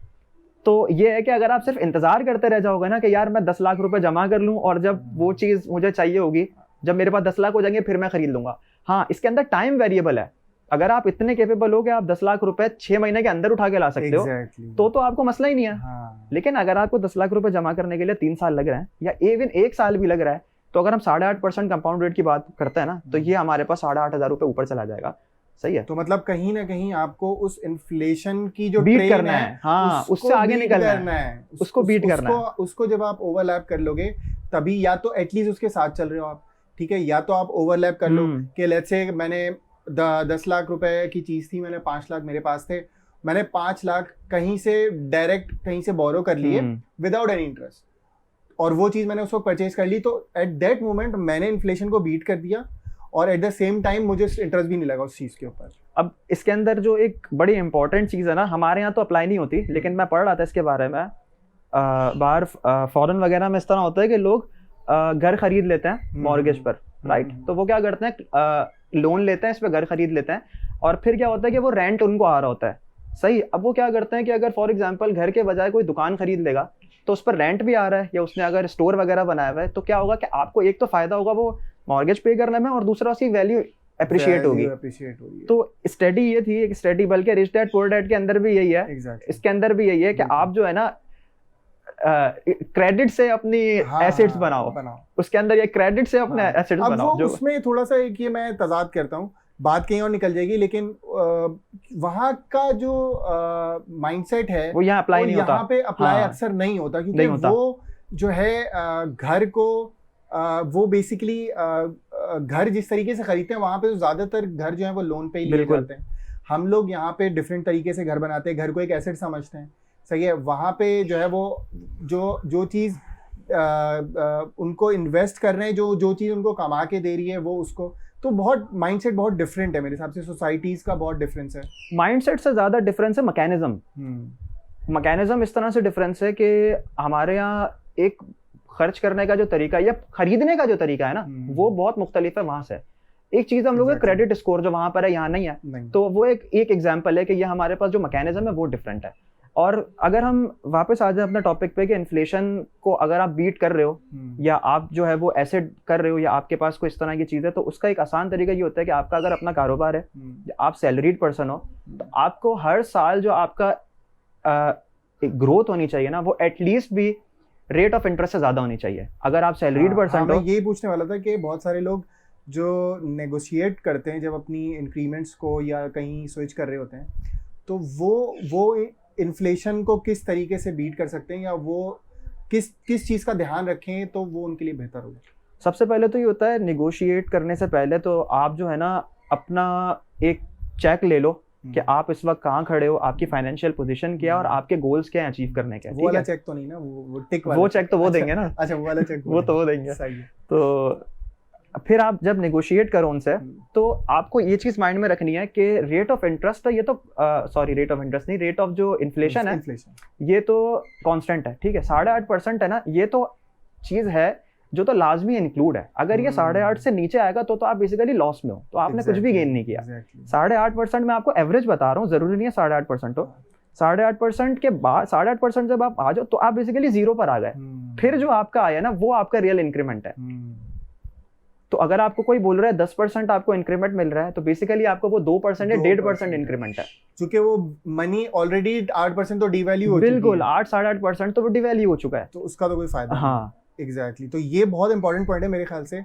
तो ये है कि अगर आप सिर्फ इंतजार करते रह जाओगे ना कि यार मैं 10 लाख रुपए जमा कर लूं, और जब वो चीज मुझे चाहिए होगी, जब मेरे पास 10 लाख हो जाएंगे फिर मैं खरीद लूंगा। हाँ, इसके अंदर टाइम वेरिएबल है। अगर आप इतने कैपेबल हो कि आप 10 लाख रुपए 6 महीने के अंदर उठा के ला सकते हो, तो आपको मसला ही नहीं है। लेकिन अगर आपको 10 लाख रुपए जमा करने के लिए 3 साल लग रहे हैं, या इवन 1 साल भी लग रहा है, तो अगर हम 8.5% कंपाउंड रेट की बात करते हैं ना, तो ये हमारे पास 8,500 रुपए ऊपर चला जाएगा। सही है। तो मतलब कहीं ना कहीं आपको उस इन्फ्लेशन की जो बीट करना है, हाँ, उससे आगे निकलना है, उसको बीट करना है। उसको जब आप ओवरलैप कर लोगे तभी, या तो एटलीस्ट उसके साथ चल रहे हो आप, ठीक है, या तो आप ओवरलैप कर लो कि लेट्स से मैंने 10 लाख रुपए की चीज थी, मैंने 5 लाख मेरे पास थे, मैंने 5 लाख कहीं से डायरेक्ट कहीं से बोरो कर लिए विदाउट एनी इंटरेस्ट, और वो चीज मैंने उसको परचेज कर ली, तो एट दैट मोमेंट मैंने इन्फ्लेशन को बीट कर दिया, और एट द सेम टाइम मुझे इंटरेस्ट भी नहीं लगा उस चीज के ऊपर। अब इसके अंदर जो एक बड़ी इंपॉर्टेंट चीज है ना, हमारे यहाँ तो अप्लाई नहीं होती, लेकिन मैं पढ़ रहा था इसके बारे में, बाहर फॉरेन वगैरह में इस तरह होता है कि लोग घर खरीद लेते हैं मॉर्गेज पर, राइट। तो वो क्या करते हैं, लोन लेते हैं, इस पे घर खरीद लेते हैं, और फिर क्या होता है कि वो रेंट उनको आ रहा होता है। सही। अब वो क्या करते हैं कि अगर फॉर एग्जांपल घर के बजाय कोई दुकान खरीद लेगा, तो उस पर रेंट भी आ रहा है, या उसने अगर स्टोर वगैरह बनाया हुआ है, तो क्या होगा कि आपको एक तो फायदा होगा वो मॉर्गेज पे करने में, और दूसरा उसकी वैल्यू अप्रिशिएट होगी। तो स्टडी ये थी, एक स्टडी, बल्कि रिच डैड पुअर डैड के अंदर भी यही है, इसके अंदर भी यही है कि आप जो है ना क्रेडिट से अपनी एसेट्स बनाओ, उसके अंदर ये क्रेडिट से अपने एसेट्स बनाओ। उसमें थोड़ा सा एक ये मैं तजाद करता हूँ बात कहीं और निकल जाएगी, लेकिन वहाँ का जो माइंडसेट है वो यहाँ अप्लाई नहीं होता, यहाँ पे अप्लाई हाँ, अक्सर नहीं होता, क्योंकि नहीं होता। वो जो है घर को वो बेसिकली घर जिस तरीके से खरीदते हैं वहाँ पे तो ज्यादातर घर जो है वो लोन पे ही लिए बिल्कुल। जाते हैं। हम लोग यहाँ पे डिफरेंट तरीके से घर बनाते हैं, घर को एक एसेट समझते हैं, सही है। वहाँ पे जो है वो जो चीज़ उनको इन्वेस्ट कर रहे हैं, जो चीज़ उनको कमा के दे रही है वो उसको, तो बहुत माइंडसेट बहुत डिफरेंट है मेरे हिसाब से, सोसाइटीज़ का बहुत डिफरेंस है। माइंडसेट से ज़्यादा डिफरेंस है मैकेनिज्म इस तरह से डिफरेंस है कि हमारे यहाँ एक खर्च करने का जो तरीका या खरीदने का जो तरीका है ना वो बहुत मुख्तलिफ है वहाँ से। एक चीज़ हम लोग क्रेडिट स्कोर जो वहाँ पर है यहाँ नहीं है, तो वो एक एग्जाम्पल है कि ये हमारे पास जो मैकेनिज्म है वो डिफरेंट है। और अगर हम वापस आ जाए अपने टॉपिक पे कि इन्फ्लेशन को अगर आप बीट कर रहे हो या आप जो है वो एसेट कर रहे हो या आपके पास कोई इस तरह की चीज़ है, तो उसका एक आसान तरीका ये होता है कि आपका अगर अपना कारोबार है, आप सैलरीड पर्सन हो, तो आपको हर साल जो आपका ग्रोथ होनी चाहिए ना वो एटलीस्ट भी रेट ऑफ इंटरेस्ट से ज़्यादा होनी चाहिए। अगर आप सैलरीड पर्सन हो, मैं यही पूछने वाला था कि बहुत सारे लोग जो नेगोशिएट करते हैं जब अपनी इंक्रीमेंट्स को या कहीं स्विच कर रहे होते हैं, तो वो इन्फ्लेशन को किस तरीके से बीट कर सकते हैं या वो किस चीज़ का ध्यान रखें तो वो उनके लिए बेहतर होगा। सबसे पहले तो ये होता है नेगोशिएट करने से पहले तो आप जो है ना अपना एक चेक ले लो कि आप इस वक्त कहाँ खड़े हो, आपकी फाइनेंशियल पोजीशन क्या है और आपके गोल्स क्या है अचीव करने के। वो वाला चेक तो नहीं ना, वो टिक वाला, वो चेक तो वो देंगे ना। अच्छा वो वाला चेक वो तो वो देंगे। सही है। तो फिर आप जब नेगोशिएट करो उनसे तो आपको ये चीज माइंड में रखनी है कि रेट ऑफ इंटरेस्ट है ये तो सॉरी रेट ऑफ इंटरेस्ट नहीं, रेट ऑफ जो इन्फ्लेशन है ये तो कांस्टेंट है, ठीक है। 8.5% है ना, ये तो चीज है जो तो लाजमी इंक्लूड है। अगर ये 8.5 से नीचे आएगा तो आप बेसिकली लॉस में हो, तो आपने कुछ भी गेन नहीं किया। 8.5% मैं आपको एवरेज बता रहा हूँ, जरूरी नहीं है 8.5% हो। 8.5% के बाद 8.5% जब आप आ जाओ तो आप बेसिकली जीरो पर आ गए। फिर जो आपका आया ना वो आपका रियल इंक्रीमेंट है। तो अगर आपको कोई बोल रहा है 10% आपको इंक्रीमेंट मिल रहा है तो बेसिकली आपको वो 2% या 1.5% इंक्रीमेंट है, क्योंकि वो मनी ऑलरेडी 8% तो डिवैल्यू हो चुकी है। बिल्कुल 8-8.5% तो वो डिवैल्यू हो चुका है, तो उसका तो कोई फायदा नहीं। हाँ एग्जैक्टली। तो ये बहुत इंपॉर्टेंट पॉइंट है मेरे ख्याल से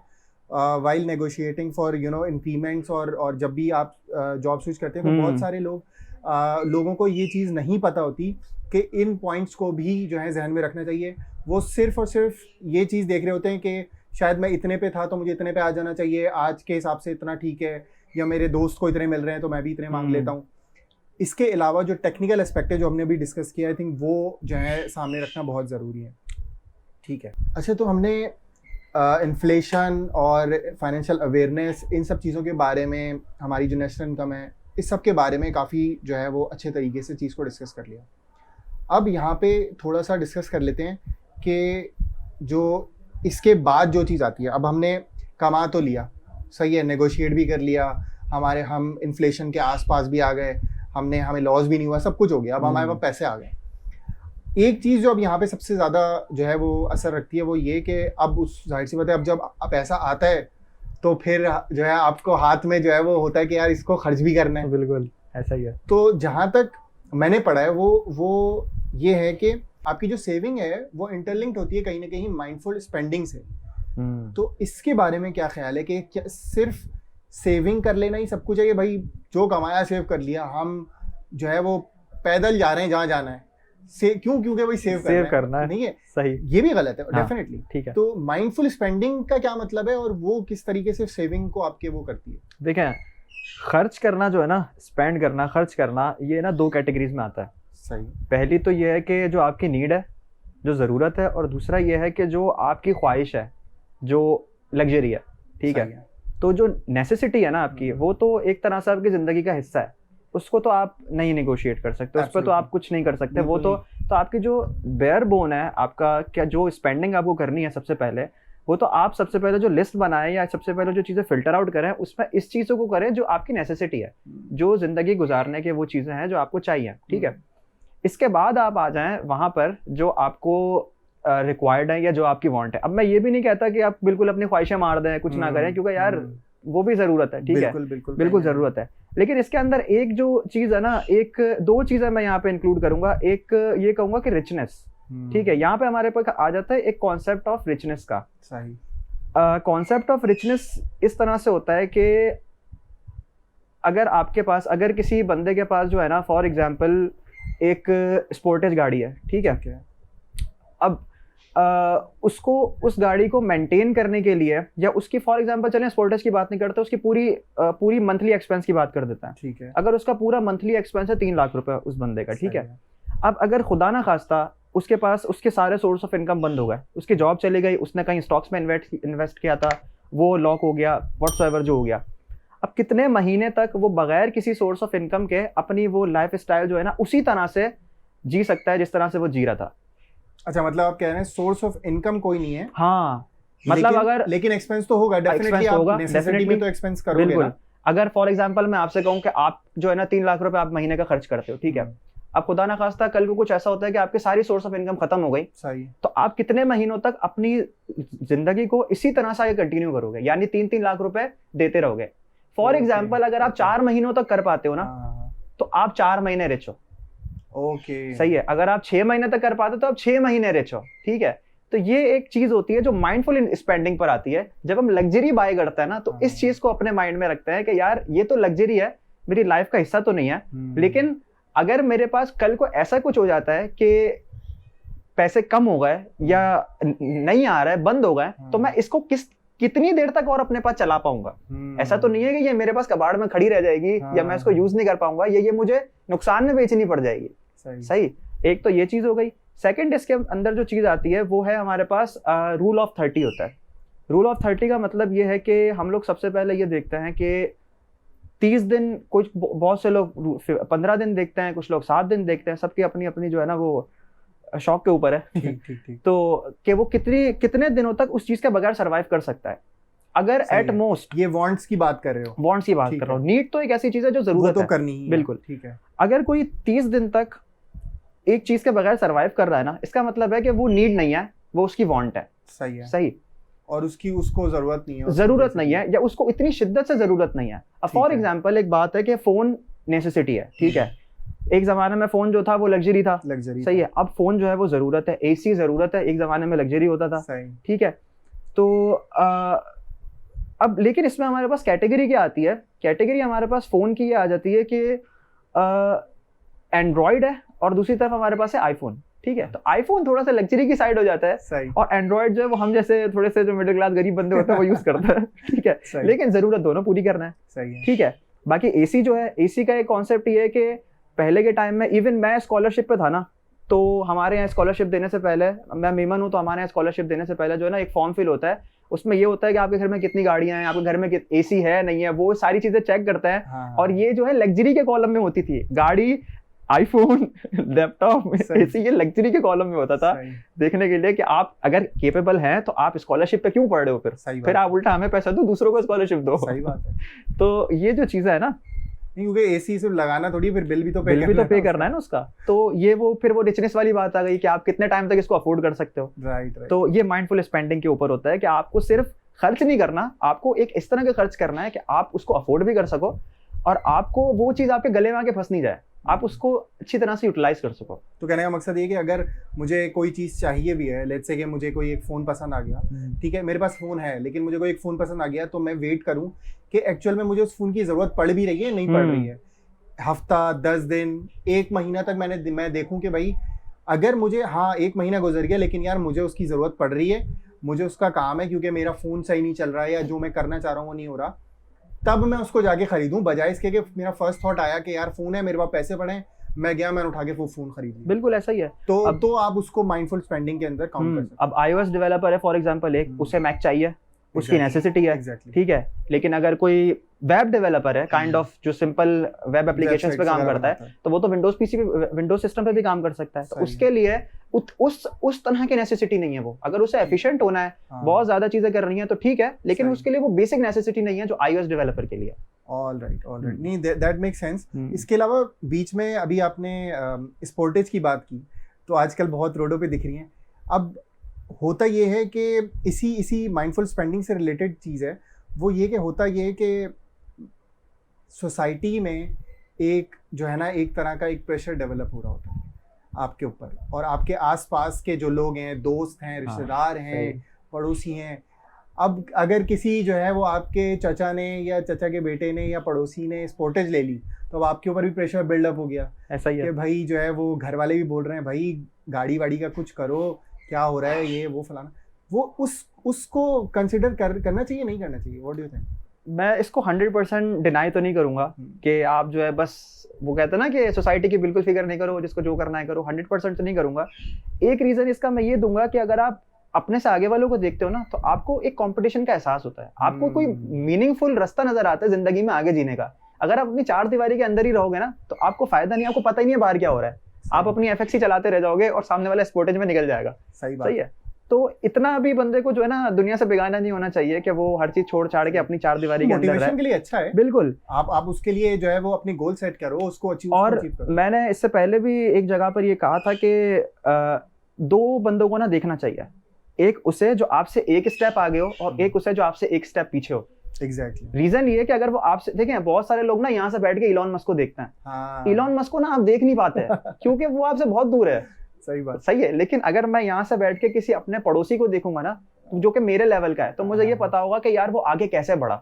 वाइल नेगोशिएटिंग फॉर इंक्रीमेंट्स और जब भी आप जॉब स्विच करते हैं तो बहुत सारे लोगों को ये चीज़ नहीं पता होती कि इन पॉइंट्स को भी जो है जहन में रखना चाहिए। वो सिर्फ और सिर्फ ये चीज़ देख रहे होते हैं कि शायद मैं इतने पे था तो मुझे इतने पे आ जाना चाहिए, आज के हिसाब से इतना ठीक है, या मेरे दोस्त को इतने मिल रहे हैं तो मैं भी इतने मांग लेता हूँ। इसके अलावा जो टेक्निकल एस्पेक्ट है जो हमने अभी डिस्कस किया, आई थिंक वो जो है सामने रखना बहुत ज़रूरी है। ठीक है, अच्छा तो हमने इन्फ्लेशन और फाइनेंशियल अवेयरनेस इन सब चीज़ों के बारे में, हमारी जो नेशनल इनकम है इस सब के बारे में काफ़ी जो है वो अच्छे तरीके से चीज़ को डिस्कस कर लिया। अब यहाँ पे थोड़ा सा डिस्कस कर लेते हैं कि जो इसके बाद जो चीज़ आती है, अब हमने कमा तो लिया, सही है, नेगोशिएट भी कर लिया, हम इन्फ्लेशन के आसपास भी आ गए, हमें लॉस भी नहीं हुआ, सब कुछ हो गया, अब हमारे पास पैसे आ गए। एक चीज़ जो अब यहाँ पे सबसे ज़्यादा जो है वो असर रखती है वो ये कि अब उस जाहिर सी बात है, अब जब पैसा आता है तो फिर जो है आपको हाथ में जो है वो होता है कि यार इसको खर्च भी करना है। बिल्कुल ऐसा ही है। तो जहाँ तक मैंने पढ़ा है वो ये है कि आपकी जो सेविंग है वो इंटरलिंक्ड होती है कहीं ना कहीं माइंडफुल स्पेंडिंग से। तो इसके बारे में क्या ख्याल है कि क्या सिर्फ सेविंग कर लेना ही सब कुछ है कि भाई जो कमाया सेव कर लिया, हम जो है वो पैदल जा रहे हैं जहाँ जाना है, क्योंकि भाई सेव करना है, नहीं है सही, ये भी गलत है डेफिनेटली। ठीक है, तो माइंडफुल स्पेंडिंग का क्या मतलब है और वो किस तरीके से सेविंग को आपके वो करती है? देखें, खर्च करना जो है ना, स्पेंड करना, खर्च करना, ये ना दो कैटेगरीज में आता है। सही। पहली तो ये है कि जो आपकी नीड है, जो ज़रूरत है, और दूसरा ये है कि जो आपकी ख्वाहिश है, जो लग्जरी है। ठीक है, तो जो नेसेसिटी है ना आपकी, वो तो एक तरह से आपकी ज़िंदगी का हिस्सा है, उसको तो आप नहीं नेगोशिएट कर सकते, उस पर तो आप कुछ नहीं कर सकते। वो तो आपकी जो बेयर बोन है, आपका क्या जो स्पेंडिंग आपको करनी है सबसे पहले, वो तो आप सबसे पहले जो लिस्ट बनाएं या सबसे पहले जो चीज़ें फिल्टर आउट करें, उसमें इस चीज़ों को करें जो आपकी नेसेसिटी है, जो ज़िंदगी गुजारने के वो चीज़ें हैं जो आपको चाहिए। ठीक है, इसके बाद आप आ जाएं वहाँ पर जो आपको रिक्वायर्ड है या जो आपकी वांट है। अब मैं ये भी नहीं कहता कि आप बिल्कुल अपनी ख्वाहिशें मार दें, कुछ ना करें, क्योंकि यार वो भी ज़रूरत है। ठीक है, बिल्कुल ज़रूरत है, लेकिन इसके अंदर एक जो चीज़ है ना, एक दो चीज़ें मैं यहाँ पे इंक्लूड करूंगा। एक ये कहूँगा कि रिचनेस। ठीक है, यहाँ पे हमारे पास आ जाता है एक कॉन्सेप्ट ऑफ रिचनेस का। सही। कॉन्सेप्ट ऑफ रिचनेस इस तरह से होता है कि अगर आपके पास, अगर किसी बंदे के पास जो है ना, फॉर एग्जांपल एक स्पोर्टेज गाड़ी है, ठीक है, अब उसको उस गाड़ी को मेंटेन करने के लिए, या उसकी फॉर एग्जांपल चलें स्पोर्टेज की बात नहीं करते, उसकी पूरी मंथली एक्सपेंस की बात कर देता है, ठीक है। अगर उसका पूरा मंथली एक्सपेंस है 3 लाख रुपए उस बंदे का, ठीक है। अब अगर खुदा ना खास्ता उसके पास उसके सारे सोर्स ऑफ इनकम बंद हो गए, उसकी जॉब चली गई, उसने कहीं स्टॉक्स में इन्वेस्ट किया था, वो लॉक हो गया, व्हाट्सएवर जो हो गया, अब कितने महीने तक वो बगैर किसी सोर्स ऑफ इनकम के अपनी वो लाइफ स्टाइल जो है ना उसी तरह से जी सकता है जिस तरह से वो जी रहा था। अच्छा, मतलब आप कह रहे हैं सोर्स ऑफ इनकम कोई नहीं है। हाँ, मतलब अगर लेकिन एक्सपेंस तो होगा डेफिनेटली, आप नेसेसिटी में तो एक्सपेंस करोगे। बिल्कुल। अगर फॉर एग्जांपल मैं आपसे कहूं कि आप जो है ना 3 लाख रुपए आप महीने का खर्च करते हो, ठीक है, अब खुदा ना खास्ता कल को कुछ ऐसा होता है कि आपकी सारी सोर्स ऑफ इनकम खत्म हो गई, सही, तो आप कितने महीनों तक अपनी जिंदगी को इसी तरह से कंटिन्यू करोगे, यानी 3-3 लाख रुपए देते रहोगे। फॉर एग्जाम्पल अगर आप 4 महीनों तक कर पाते हो ना, तो आप 4 महीने रिच हो। ओके, सही है। अगर आप 6 महीने तक कर पाते हो तो आप 6 महीने रिच हो, ठीक है। तो ये एक चीज होती है जो माइंडफुल स्पेंडिंग पर आती है। जब हम लग्जरी बाय करते हैं ना, तो इस चीज को अपने माइंड में रखते हैं कि यार ये तो लग्जरी है, मेरी लाइफ का हिस्सा तो नहीं है, लेकिन अगर मेरे पास कल को ऐसा कुछ हो जाता है कि पैसे कम हो गए या नहीं आ रहा है, बंद हो गए, तो मैं इसको कितनी देर तक और अपने पास चला पाऊंगा। ऐसा तो नहीं है कि ये मेरे पास कबाड़ में खड़ी रह जाएगी या मैं इसको यूज नहीं कर पाऊंगा, ये मुझे नुकसान में बेचनी पड़ जाएगी। सही। एक तो ये चीज हो गई। सेकंड, इसके अंदर जो चीज आती है वो है हमारे पास रूल ऑफ 30 होता है। रूल ऑफ 30 का मतलब ये है कि हम लोग सबसे पहले ये देखते हैं कि 30 दिन, कुछ बहुत से लोग 15 दिन देखते हैं, कुछ लोग 7 दिन देखते हैं, सबकी अपनी अपनी जो है ना वो शौक के ऊपर है। ठीक। तो कि वो कितने दिनों तक उस चीज के बगैर सरवाइव कर सकता है। अगर एट मोस्ट, ये वांट्स की बात कर रहे हो? वांट्स की बात कर रहा हूँ। नीड तो एक ऐसी चीज है जो जरूरत तो करनी ही है। बिल्कुल, ठीक है। अगर कोई 30 दिन तक एक चीज के बगैर सरवाइव कर रहा है ना, इसका मतलब है कि वो नीड नहीं है, वो उसकी वांट है। सही है। सही। और उसको जरूरत नहीं है, जरूरत नहीं है, या उसको इतनी शिद्दत से जरूरत नहीं है। अब फॉर एग्जांपल एक बात है कि फोन नेसेसिटी है, ठीक है। एक जमाने में फोन जो था वो लग्जरी था, सही है। अब फोन जो है वो जरूरत है, एसी जरूरत है, एक जमाने में लग्जरी होता था, ठीक है। तो अब लेकिन इसमें हमारे पास कैटेगरी क्या आती है? कैटेगरी हमारे पास फोन की ये आ जाती है कि एंड्रॉइड है और दूसरी तरफ हमारे पास है आईफोन, ठीक है। तो आईफोन थोड़ा सा लग्जरी की साइड हो जाता है, सही। और एंड्रॉइड जो है वो हम जैसे थोड़े से जो मिडिल क्लास गरीब बंदे होते हैं वो यूज करता है, ठीक है। लेकिन जरूरत दोनों पूरी करना है, सही है, ठीक है। बाकी एसी जो है, एसी का एक कॉन्सेप्ट ये है कि पहले के टाइम में, इवन मैं स्कॉलरशिप पे था ना, तो हमारे यहाँ स्कॉलरशिप देने से पहले, मैं मेमन हूँ, तो हमारे यहाँ स्कॉलरशिप देने से पहले जो है ना एक फॉर्म फिल होता है, उसमें ये होता है कि आपके घर में कितनी गाड़ियां हैं, आपके घर में एसी है नहीं है, वो सारी चीजें चेक करते हैं। हाँ। और ये जो है लग्जरी के कॉलम में होती थी, गाड़ी, आईफोन, लैपटॉप, एसी, ये लग्जरी के कॉलम में होता था, देखने के लिए कि आप अगर केपेबल हैं तो आप स्कॉलरशिप पे क्यों पढ़ रहे हो, फिर आप उल्टा हमें पैसा दो, दूसरों को स्कॉलरशिप दो। सही बात है। तो ये जो चीजें है ना, क्योंकि एसी सिर्फ लगाना थोड़ी, फिर बिल भी तो पे करना है ना उसका। तो ये फिर वो रिचनेस वाली बात आ गई कि आप कितने टाइम तक इसको अफोर्ड कर सकते हो। राइट। तो ये माइंडफुल स्पेंडिंग के ऊपर होता है कि आपको सिर्फ खर्च नहीं करना, आपको एक इस तरह का खर्च करना है कि आप उसको अफोर्ड भी कर सको और आपको वो चीज आपके गले में आके फंस नहीं जाए, आप उसको अच्छी तरह से यूटिलाइज कर सको। तो कहने का मकसद ये कि अगर मुझे कोई चीज़ चाहिए भी है, लेट्स से कि मुझे कोई एक फ़ोन पसंद आ गया, ठीक है, मेरे पास फ़ोन है, लेकिन मुझे कोई एक फ़ोन पसंद आ गया, तो मैं वेट करूं कि एक्चुअल में मुझे उस फ़ोन की ज़रूरत पड़ भी रही है, नहीं पड़ रही है। हफ्ता, 10 दिन, 1 महीना तक मैं देखूं कि भाई अगर मुझे, हाँ 1 महीना गुजर गया, लेकिन यार मुझे उसकी ज़रूरत पड़ रही है, मुझे उसका काम है, क्योंकि मेरा फ़ोन सही नहीं चल रहा है या जो मैं करना चाह रहा हूँ वो नहीं हो रहा, तब मैं उसको जाके खरीदूं, बजाय इसके कि मेरा फर्स्ट थॉट आया कि यार फ़ोन है, मेरे पास पैसे पड़े हैं, मैं गया, मैंने उठा के वो फ़ोन खरीद लिया। बिल्कुल ऐसा ही है। तो आप उसको माइंडफुल स्पेंडिंग के अंदर काउंट कर सकते हैं। अब iOS डेवलपर है फॉर एग्जांपल, एक उसे मैक चाहिए, उसकी नेसेसिटी है, ठीक है। लेकिन अगर कोई वेब डेवलपर है, काइंड ऑफ जो सिंपल वेब एप्लीकेशंस पे काम करता है, तो वो तो विंडोज पीसी पे, विंडोज सिस्टम पे भी काम कर सकता है। तो उसके लिए उस तरह की नेसेसिटी नहीं है वो। अगर उसे एफिशिएंट होना है, बहुत ज्यादा चीजें करनी है तो ठीक है, लेकिन उसके लिए वो बेसिक नेसेसिटी नहीं है जो iOS डेवलपर के लिए। All right. नहीं, दैट मेक सेंस। इसके अलावा बीच में अभी आपने स्पोर्टेज की बात की, तो आजकल बहुत रोडों पे दिख रही हैं। अब होता ये है कि इसी माइंडफुल स्पेंडिंग से रिलेटेड चीज़ है, वो ये कि होता ये है कि सोसाइटी में एक जो है ना, एक तरह का एक प्रेशर डेवलप हो रहा होता है आपके ऊपर, और आपके आसपास के जो लोग हैं, दोस्त हैं, रिश्तेदार हैं, पड़ोसी हैं, अब अगर किसी जो है वो आपके चचा ने या चचा के बेटे ने या पड़ोसी ने स्पोर्टेज ले ली, तो अब आपके ऊपर भी प्रेशर बिल्डअप हो गया। ऐसा ही है कि भाई जो है वो घर वाले भी बोल रहे हैं भाई गाड़ी वाड़ी का कुछ करो, क्या हो रहा है ये वो फलाना। वो उसको कंसिडर करना चाहिए, नहीं करना चाहिए? What do you think? मैं इसको 100% डिनाई तो नहीं करूंगा कि आप जो है बस, वो कहते हैं ना कि सोसाइटी की बिल्कुल फिक्र नहीं करो, जिसको जो करना है करो, 100% तो नहीं करूंगा। एक रीजन इसका मैं ये दूंगा कि अगर आप अपने से आगे वालों को देखते हो ना, तो आपको एक कंपटीशन का एहसास होता है, आपको कोई मीनिंगफुल रास्ता नजर आता है जिंदगी में आगे जीने का। अगर आप अपनी चार दीवारी के अंदर ही रहोगे ना, तो आपको फायदा नहीं, आपको पता ही नहीं है बाहर क्या हो रहा है, आप अपनी एफएक्सी चलाते रह जाओगे और सामने वाला स्पोर्टेज में निकल जाएगा। सही बात सही है। तो इतना भी बंदे को जो है ना दुनिया से बेगाना नहीं होना चाहिए कि वो हर चीज छोड़ छाड़ के अपनी चार दीवारी के अंदर रहे। मोटिवेशन के लिए अच्छा है, बिल्कुल। आप उसके लिए जो है वो अपनी गोल सेट करो, उसको अचीव और करो। मैंने इससे पहले भी एक जगह पर ये कहा था कि दो बंदों को ना देखना चाहिए, एक उसे जो आपसे एक स्टेप आगे हो और एक उसे जो आपसे एक स्टेप पीछे हो। एग्जैक्टली। रीजन ये है कि अगर वो आपसे, देखें बहुत सारे लोग ना यहाँ से बैठ के इलॉन मस्क को देखते हैं। हाँ। इलॉन मस्क को ना आप देख नहीं पाते क्योंकि वो आपसे बहुत दूर है। सही बात। सही है। लेकिन अगर मैं यहाँ से बैठ के किसी अपने पड़ोसी को देखूंगा ना, जो कि मेरे लेवल का है, तो मुझे ये पता होगा कि यार वो आगे कैसे बढ़ा।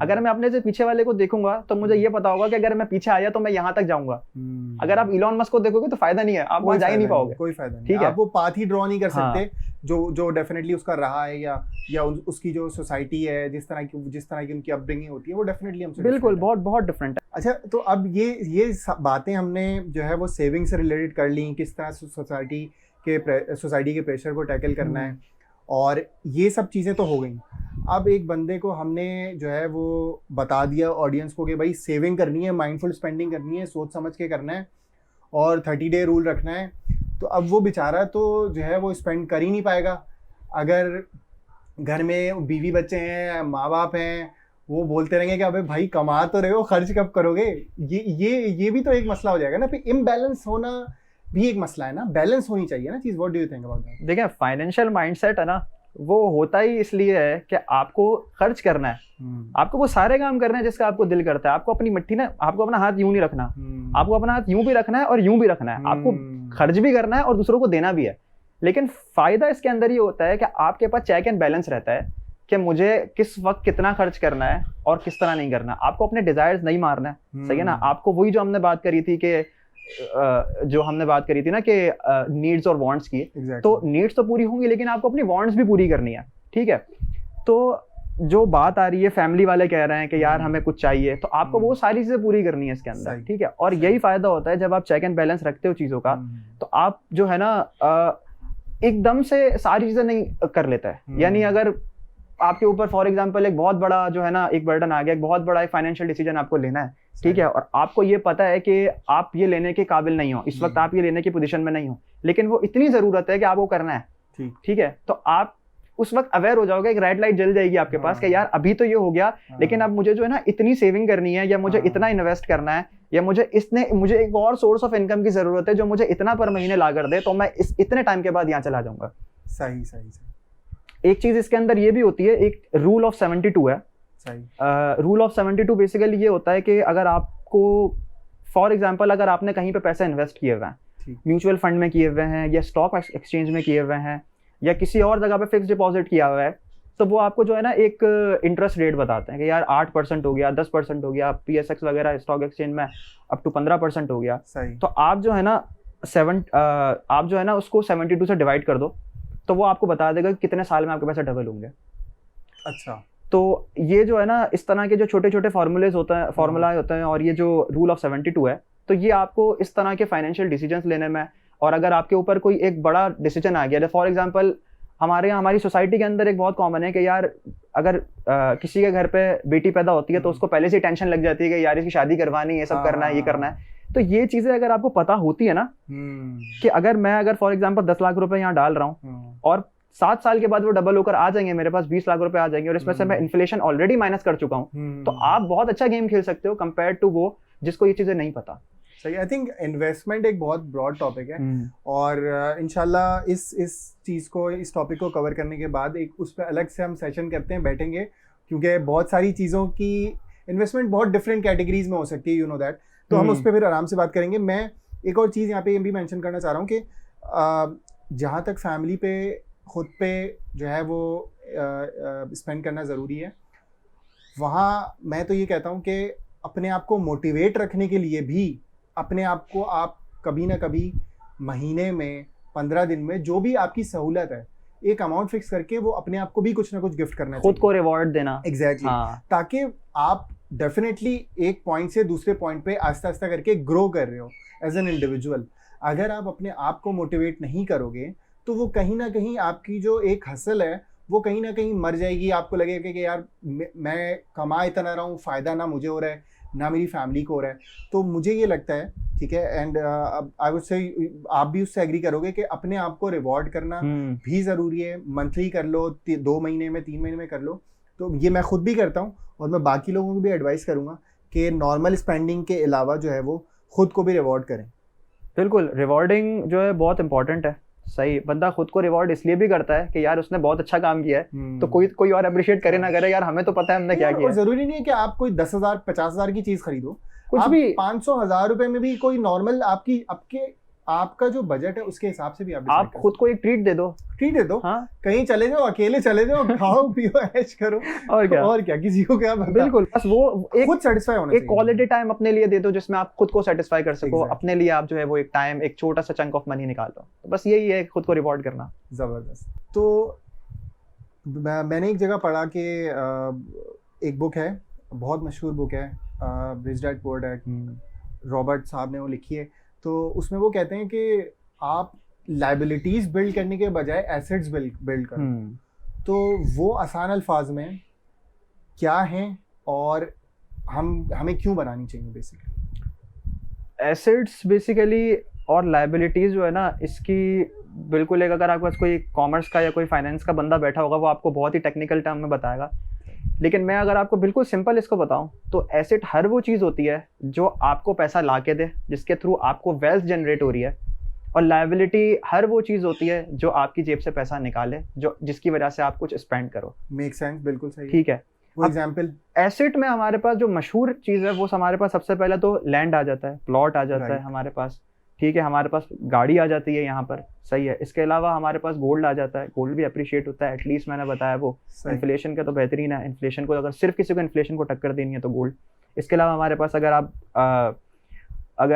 अगर मैं अपने से पीछे वाले को देखूंगा तो मुझे ये पता होगा कि अगर मैं पीछे आया तो मैं यहाँ तक जाऊंगा। अगर आप इलॉन मस्क को देखोगे तो फायदा नहीं है, आप वहां जा ही नहीं पाओगे। कोई फायदा नहीं। ठीक है, आप वो पाथ ही ड्रॉ नहीं कर सकते जो डेफिनेटली उसका रहा है, या उसकी जो सोसाइटी है, जिस तरह की उनकी अपब्रिंगिंग होती है, वो डेफिनेटली हमसे बिल्कुल बहुत बहुत डिफरेंट है। अच्छा, तो अब ये बातें हमने जो है वो सेविंग से रिलेटेड कर ली, किस तरह सोसाइटी के प्रेशर को टैकल करना है, और ये सब चीज़ें तो हो गई। अब एक बंदे को हमने जो है वो बता दिया ऑडियंस को कि भाई सेविंग करनी है, माइंडफुल स्पेंडिंग करनी है, सोच समझ के करना है, और 30 डे रूल रखना है। तो अब वो बेचारा तो जो है वो स्पेंड कर ही नहीं पाएगा। अगर घर में बीवी बच्चे हैं, माँ बाप हैं, वो बोलते रहेंगे कि अबे भाई कमा तो रहे हो, खर्च कब करोगे? ये भी तो एक मसला हो जाएगा ना। फिर इम्बैलेंस होना भी एक मसला है ना, बैलेंस होनी चाहिए ना चीज। What do you think about that? देखिए, फाइनेंशियल माइंडसेट है ना, वो होता ही इसलिए है कि आपको खर्च करना है, आपको वो सारे काम करना है जिसका आपको दिल करता है। आपको अपनी मिट्टी ना, आपको अपना हाथ यूं नहीं रखना, आपको अपना हाथ यूं भी रखना है और यूं भी रखना है। आपको खर्च भी करना है और दूसरों को देना भी है। लेकिन फायदा इसके अंदर ये होता है कि आपके पास चेक एंड बैलेंस रहता है कि मुझे किस वक्त कितना खर्च करना है और किस तरह नहीं करना। आपको अपने डिजायर्स नहीं मारना है। सही है ना। आपको वही जो हमने बात करी थी कि ना कि नीड्स और वांट्स की, तो नीड्स तो पूरी होंगी लेकिन आपको अपनी वांट्स भी पूरी करनी है। ठीक है। तो जो बात आ रही है, फैमिली वाले कह रहे हैं कि यार हमें कुछ चाहिए, तो आपको वो सारी चीजें पूरी करनी है इसके अंदर। ठीक है। और यही फायदा होता है जब आप चेक एंड बैलेंस रखते हो चीजों का, तो आप जो है ना एकदम से सारी चीजें नहीं कर लेता है। यानी अगर आपके ऊपर फॉर एग्जांपल एक बहुत बड़ा जो है ना एक बर्डन आ गया, एक बहुत बड़ा एक फाइनेंशियल डिसीजन आपको लेना है, ठीक है, और आपको ये पता है कि आप ये लेने के काबिल नहीं हो, इस वक्त आप ये लेने की पोजीशन में नहीं हो, लेकिन वो इतनी जरूरत है कि आपको करना है। ठीक है। तो आप उस वक्त अवेयर हो जाओगे, एक रेड लाइट जल जाएगी आपके पास कि यार अभी तो ये हो गया, लेकिन अब मुझे जो है ना इतनी सेविंग करनी है, या मुझे इतना इन्वेस्ट करना है, या मुझे एक और सोर्स ऑफ इनकम की जरूरत है जो मुझे इतना पर महीने ला कर दे, तो मैं इतने टाइम के बाद यहाँ चला जाऊंगा। सही। एक चीज इसके अंदर ये भी होती है, एक रूल ऑफ 72 है। रूल ऑफ 72 बेसिकली ये होता है कि अगर आपको फॉर एग्जांपल अगर आपने कहीं पे पैसा इन्वेस्ट किए हुए हैं, म्यूचुअल फंड में किए हुए हैं, या स्टॉक एक्सचेंज में किए हुए हैं, या किसी और जगह पे फिक्स डिपॉजिट किया हुआ है, तो वो आपको जो है ना एक इंटरेस्ट रेट बताते हैं कि यार 8% हो गया, 10% हो गया, PSX वगैरह स्टॉक एक्सचेंज में अप टू 15% हो गया। तो आप जो है ना उसको 72 से डिवाइड कर दो, तो वो आपको बता देगा कि कितने साल में आपके पैसे डबल होंगे। अच्छा। तो ये जो है ना इस तरह के जो छोटे छोटे फॉर्मूलाए होते हैं, और ये जो रूल ऑफ 72 है, तो ये आपको इस तरह के फाइनेंशियल डिसीजंस लेने में, और अगर आपके ऊपर कोई एक बड़ा डिसीजन आ गया, फॉर एग्जांपल हमारे यहाँ हमारी सोसाइटी के अंदर एक बहुत कॉमन है कि यार अगर किसी के घर पे बेटी पैदा होती है तो उसको पहले से टेंशन लग जाती है कि यार इसकी शादी करवानी है, ये सब करना है, ये करना है। तो ये चीजें अगर आपको पता होती है ना कि अगर फॉर एग्जांपल 10 लाख रुपए यहाँ डाल रहा हूँ और 7 साल के बाद वो डबल होकर आ जाएंगे, मेरे पास 20 लाख रुपए आ जाएंगे, और इसमें से मैं इन्फ्लेशन ऑलरेडी माइनस कर चुका हूँ, तो आप बहुत अच्छा गेम खेल सकते हो कंपेयर टू वो जिसको ये चीजें नहीं पता। सही। आई थिंक इन्वेस्टमेंट एक बहुत ब्रॉड टॉपिक है, और इंशाल्लाह इस टॉपिक को कवर करने के बाद एक उस पर अलग से हम सेशन करते हैं, बैठेंगे, क्योंकि बहुत सारी चीज़ों की इन्वेस्टमेंट बहुत डिफरेंट कैटेगरीज में हो सकती है, यू नो दैट। तो हम उस पर फिर आराम से बात करेंगे। मैं एक और चीज़ यहाँ पे ये भी मेंशन करना चाह रहा हूँ कि जहाँ तक फैमिली पे खुद पे जो है वो स्पेंड करना ज़रूरी है। वहाँ मैं तो ये कहता हूँ कि अपने आप को मोटिवेट रखने के लिए भी अपने आप को आप कभी ना कभी महीने में 15 दिन में जो भी आपकी सहूलत है एक अमाउंट फिक्स करके वो अपने आप को भी कुछ ना कुछ गिफ्ट करना खुद को रिवॉर्ड देना। एग्जैक्टली हाँ। ताकि आप डेफिनेटली एक पॉइंट से दूसरे पॉइंट पे आस्ता आस्ता करके ग्रो कर रहे हो एज एन इंडिविजुअल। अगर आप अपने आप को मोटिवेट नहीं करोगे तो वो कहीं ना कहीं आपकी जो एक हसल है वो कहीं ना कहीं मर जाएगी। आपको लगेगा कि यार मैं कमा इतना रहा हूँ, फ़ायदा ना मुझे हो रहा है ना मेरी फैमिली को हो रहा है। तो मुझे ये लगता है, ठीक है, एंड आई वुड से आप भी उससे एग्री करोगे कि अपने आप को रिवॉर्ड करना भी ज़रूरी है। मंथली कर लो, 2 महीने में, 3 महीने में कर लो। तो ये मैं खुद भी करता हूँ और मैं बाकी लोगों को भी एडवाइस करूँगा कि नॉर्मल स्पेंडिंग के अलावा जो है वो खुद को भी रिवॉर्ड करें। बिल्कुल, रिवॉर्डिंग जो है बहुत इंपॉर्टेंट है। सही, बंदा खुद को रिवॉर्ड इसलिए भी करता है कि यार उसने बहुत अच्छा काम किया है, तो कोई और अप्रिशिएट करे ना करे, यार हमें तो पता है हमने क्या किया। जरूरी नहीं है कि आप कोई 10,000 50,000 की चीज खरीदो, कुछ भी 500,000 रुपए में भी कोई नॉर्मल आपका जो बजट है उसके हिसाब से भी आप खुद को एक ट्रीट दे दो। हाँ? कहीं चले जाओ, अकेले चले जाओ, खाओ पियो ऐश करो, और क्या किसी को क्या पता। बिल्कुल, बस वो एक खुद सेटिस्फाई होना चाहिए। एक क्वालिटी टाइम अपने लिए दे दो जिसमें आप खुद को सेटिस्फाई कर सको। अपने लिए आप जो है वो एक टाइम, एक छोटा सा चंक ऑफ मनी निकाल लो। बस यही है खुद को रिवॉर्ड करना। जबरदस्त। तो मैंने एक जगह पढ़ा कि एक बुक है, बहुत मशहूर बुक है, rich dad poor dad, Robert साहब ने वो लिखी है। तो उसमें वो कहते हैं कि आप लायबिलिटीज बिल्ड करने के बजाय एसेट्स बिल्ड करो। तो वो आसान अल्फाज में क्या हैं और हमें क्यों बनानी चाहिए बेसिकली? एसेट्स बेसिकली और लायबिलिटीज जो है ना, इसकी बिल्कुल एक, अगर आपके पास कोई कॉमर्स का या कोई फाइनेंस का बंदा बैठा होगा वो आपको बहुत ही टेक्निकल टर्म में बताएगा। लेकिन मैं अगर आपको बिल्कुल सिंपल इसको बताऊं तो एसेट हर वो चीज़ होती है जो आपको पैसा ला के दे, जिसके थ्रू आपको वेल्थ जनरेट हो रही है। और लायबिलिटी हर वो चीज़ होती है जो आपकी जेब से पैसा निकाले, जो जिसकी वजह से आप कुछ स्पेंड करो। मेक सेंस, बिल्कुल सही। ठीक है, वो एग्जांपल एसेट में हमारे पास जो मशहूर चीज़ है वो हमारे पास सबसे पहले तो लैंड आ जाता है, प्लॉट आ जाता है हमारे पास। ठीक है, हमारे पास गाड़ी आ जाती है यहाँ पर। सही है, इसके अलावा हमारे पास गोल्ड आ जाता है। गोल्ड भी अप्रिशिएट होता है, एटलीस्ट मैंने बताया वो इन्फ्लेशन का तो बेहतरीन है। इन्फ्लेशन को अगर सिर्फ किसी को इन्फ्लेशन को टक्कर देनी है तो गोल्ड। इसके अलावा हमारे पास अगर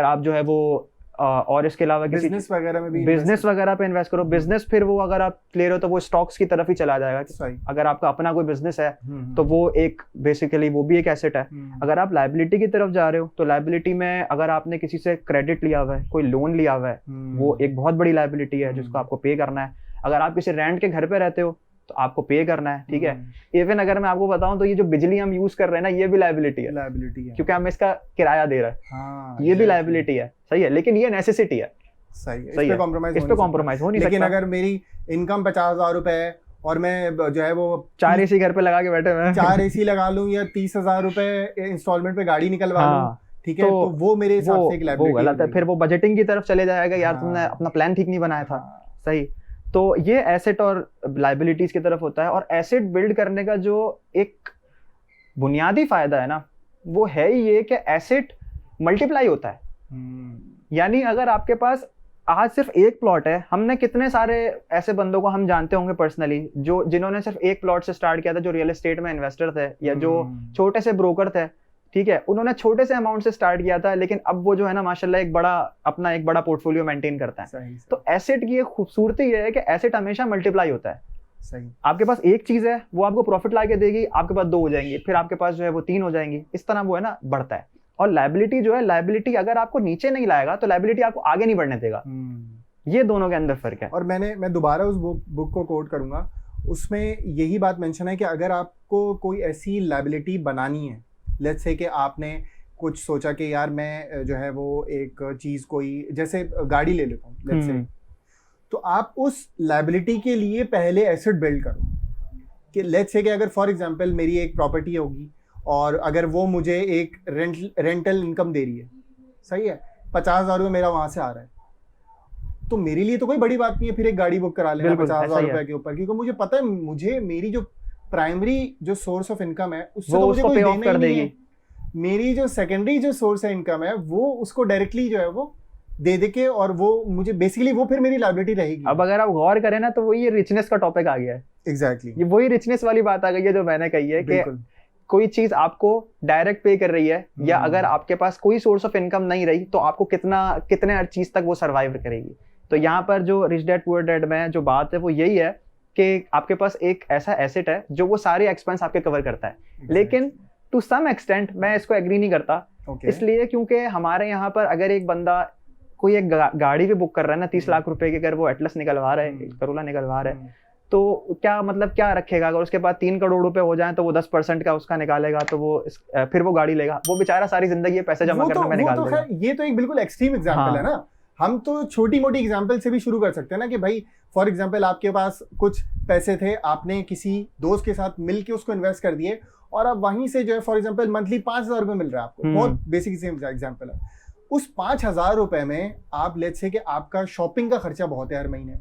आप जो है वो और इसके अलावा किसी बिजनेस वगैरह में भी, बिजनेस वगैरह पे इन्वेस्ट करो। बिजनेस फिर वो अगर आप ले रहे हो तो वो स्टॉक्स की तरफ ही चला जाएगा। अगर आपका अपना कोई बिजनेस है तो वो एक बेसिकली वो भी एक एसेट है। अगर आप लायबिलिटी की तरफ जा रहे हो तो लायबिलिटी में अगर आपने किसी से क्रेडिट लिया हुआ है, कोई लोन लिया हुआ है, वो एक बहुत बड़ी लायबिलिटी है जिसको आपको पे करना है। अगर आप किसी रेंट के घर पे रहते हो तो आपको पे करना है। ठीक है, इवन अगर मैं आपको बताऊं तो ये जो बिजली हम यूज कर रहे हैं ना, ये भी लायबिलिटी है क्योंकि हम इसका किराया दे रहे हैं। ये भी लायबिलिटी है। सही है, लेकिन ये नेसेसिटी है। सही है, इस पे कॉम्प्रोमाइज हो नहीं सकता। लेकिन अगर मेरी इनकम 50,000 रुपए है और मैं जो है वो 4 AC घर पे लगा के बैठे हुए 4 AC लगा लूं या 30,000 रुपए इंस्टॉलमेंट पे गाड़ी निकलवा लूं, ठीक है, तो वो मेरे हिसाब से एक लायबिलिटी वो गलत है। फिर वो बजटिंग की तरफ चले जाएगा, यार तुमने अपना प्लान ठीक नहीं बनाया था। सही, तो ये एसेट और लायबिलिटीज की तरफ होता है। और एसेट बिल्ड करने का जो एक बुनियादी फायदा है ना, वो है ये कि एसेट मल्टीप्लाई होता है। यानी अगर आपके पास आज सिर्फ एक प्लॉट है, हमने कितने सारे ऐसे बंदों को हम जानते होंगे पर्सनली जिन्होंने सिर्फ एक प्लॉट से स्टार्ट किया था, जो रियल एस्टेट में इन्वेस्टर थे या जो छोटे से ब्रोकर थे। ठीक है, उन्होंने छोटे से अमाउंट से स्टार्ट किया था, लेकिन अब वो जो है ना माशाल्लाह एक बड़ा पोर्टफोलियो मेंटेन करता है। सही। तो एसेट की एक खूबसूरती ये है कि एसेट हमेशा मल्टीप्लाई होता है। सही। आपके पास एक चीज है, वो आपको प्रॉफिट ला के देगी, आपके पास 2 हो जाएंगी, फिर आपके पास जो है वो 3 हो जाएंगी। इस तरह वो है ना बढ़ता है। और लायबिलिटी जो है, लायबिलिटी अगर आपको नीचे नहीं लाएगा तो लायबिलिटी आपको आगे नहीं बढ़ने देगा। ये दोनों के अंदर फर्क है। और मैं दोबारा उस बुक को कोट करूंगा, उसमें यही बात मेंशन है कि अगर आपको कोई ऐसी लायबिलिटी बनानी है, लेट्स से कि आपने कुछ सोचा कि यार मैं जो है वो एक चीज़ कोई जैसे गाड़ी ले लेता हूँ लेट्स से, तो आप उस लायबिलिटी के लिए पहले एसेट बिल्ड करो। कि लेट्स से कि अगर फॉर एग्जांपल मेरी एक प्रॉपर्टी होगी और अगर वो मुझे एक रेंटल इनकम दे रही है, सही है, 50,000 रुपये मेरा वहाँ से आ रहा है, तो मेरे लिए तो कोई बड़ी बात नहीं है फिर एक गाड़ी बुक करा लेना 50,000 रुपये के ऊपर, क्योंकि मुझे पता है मुझे मेरी जो प्राइमरी जो सोर्स ऑफ इनकम है उससे तो मुझे कोई देना ही नहीं है। मेरी जो सेकेंडरी जो सोर्स है इनकम है वो उसको डायरेक्टली जो है वो दे दे के, और वो मुझे बेसिकली वो फिर मेरी लायबिलिटी रहेगी। अब अगर आप गौर करें ना तो वो ये रिचनेस का टॉपिक आ गया है। एग्जैक्टली ये वही रिचनेस वाली बात आ गई है जो मैंने कही है कि बिल्कुल कोई चीज आपको डायरेक्ट पे कर रही है, या अगर आपके पास कोई सोर्स ऑफ इनकम नहीं रही तो आपको कितने हर चीज तक वो सर्वाइव करेगी। तो यहाँ पर जो रिच डैड पुअर डैड में जो बात है वो यही है कि आपके पास एक ऐसा एसेट है जो वो सारे एक्सपेंस आपके कवर करता है। लेकिन टू सम एक्सटेंट मैं इसको एग्री नहीं करता। इसलिए क्योंकि हमारे यहाँ पर अगर एक बंदा कोई एक गाड़ी भी बुक कर रहा है ना 30 लाख रुपए की, अगर वो एटलस निकलवा रहा है, करोला निकलवा रहा है, तो क्या मतलब क्या रखेगा? अगर उसके पास 3 करोड़ रुपए हो जाए तो वो 10% का उसका निकालेगा, तो वो फिर वो गाड़ी लेगा। वो बेचारा सारी जिंदगी पैसे जमा करने में निकाल देगा। ये तो एक बिल्कुल एक्सट्रीम एग्जांपल है ना। हम तो छोटी मोटी एग्जांपल से भी शुरू कर सकते हैं ना, कि भाई फॉर एग्जांपल आपके पास कुछ पैसे थे, आपने किसी दोस्त के साथ मिल के उसको इन्वेस्ट कर दिए, और अब वहीं से जो है फॉर एग्जांपल मंथली 5,000 रुपए मिल रहा है आपको। बहुत बेसिक एग्जांपल है। उस 5,000 रुपए में आप लेट्स से कि आपका शॉपिंग का खर्चा बहुत है हर महीने,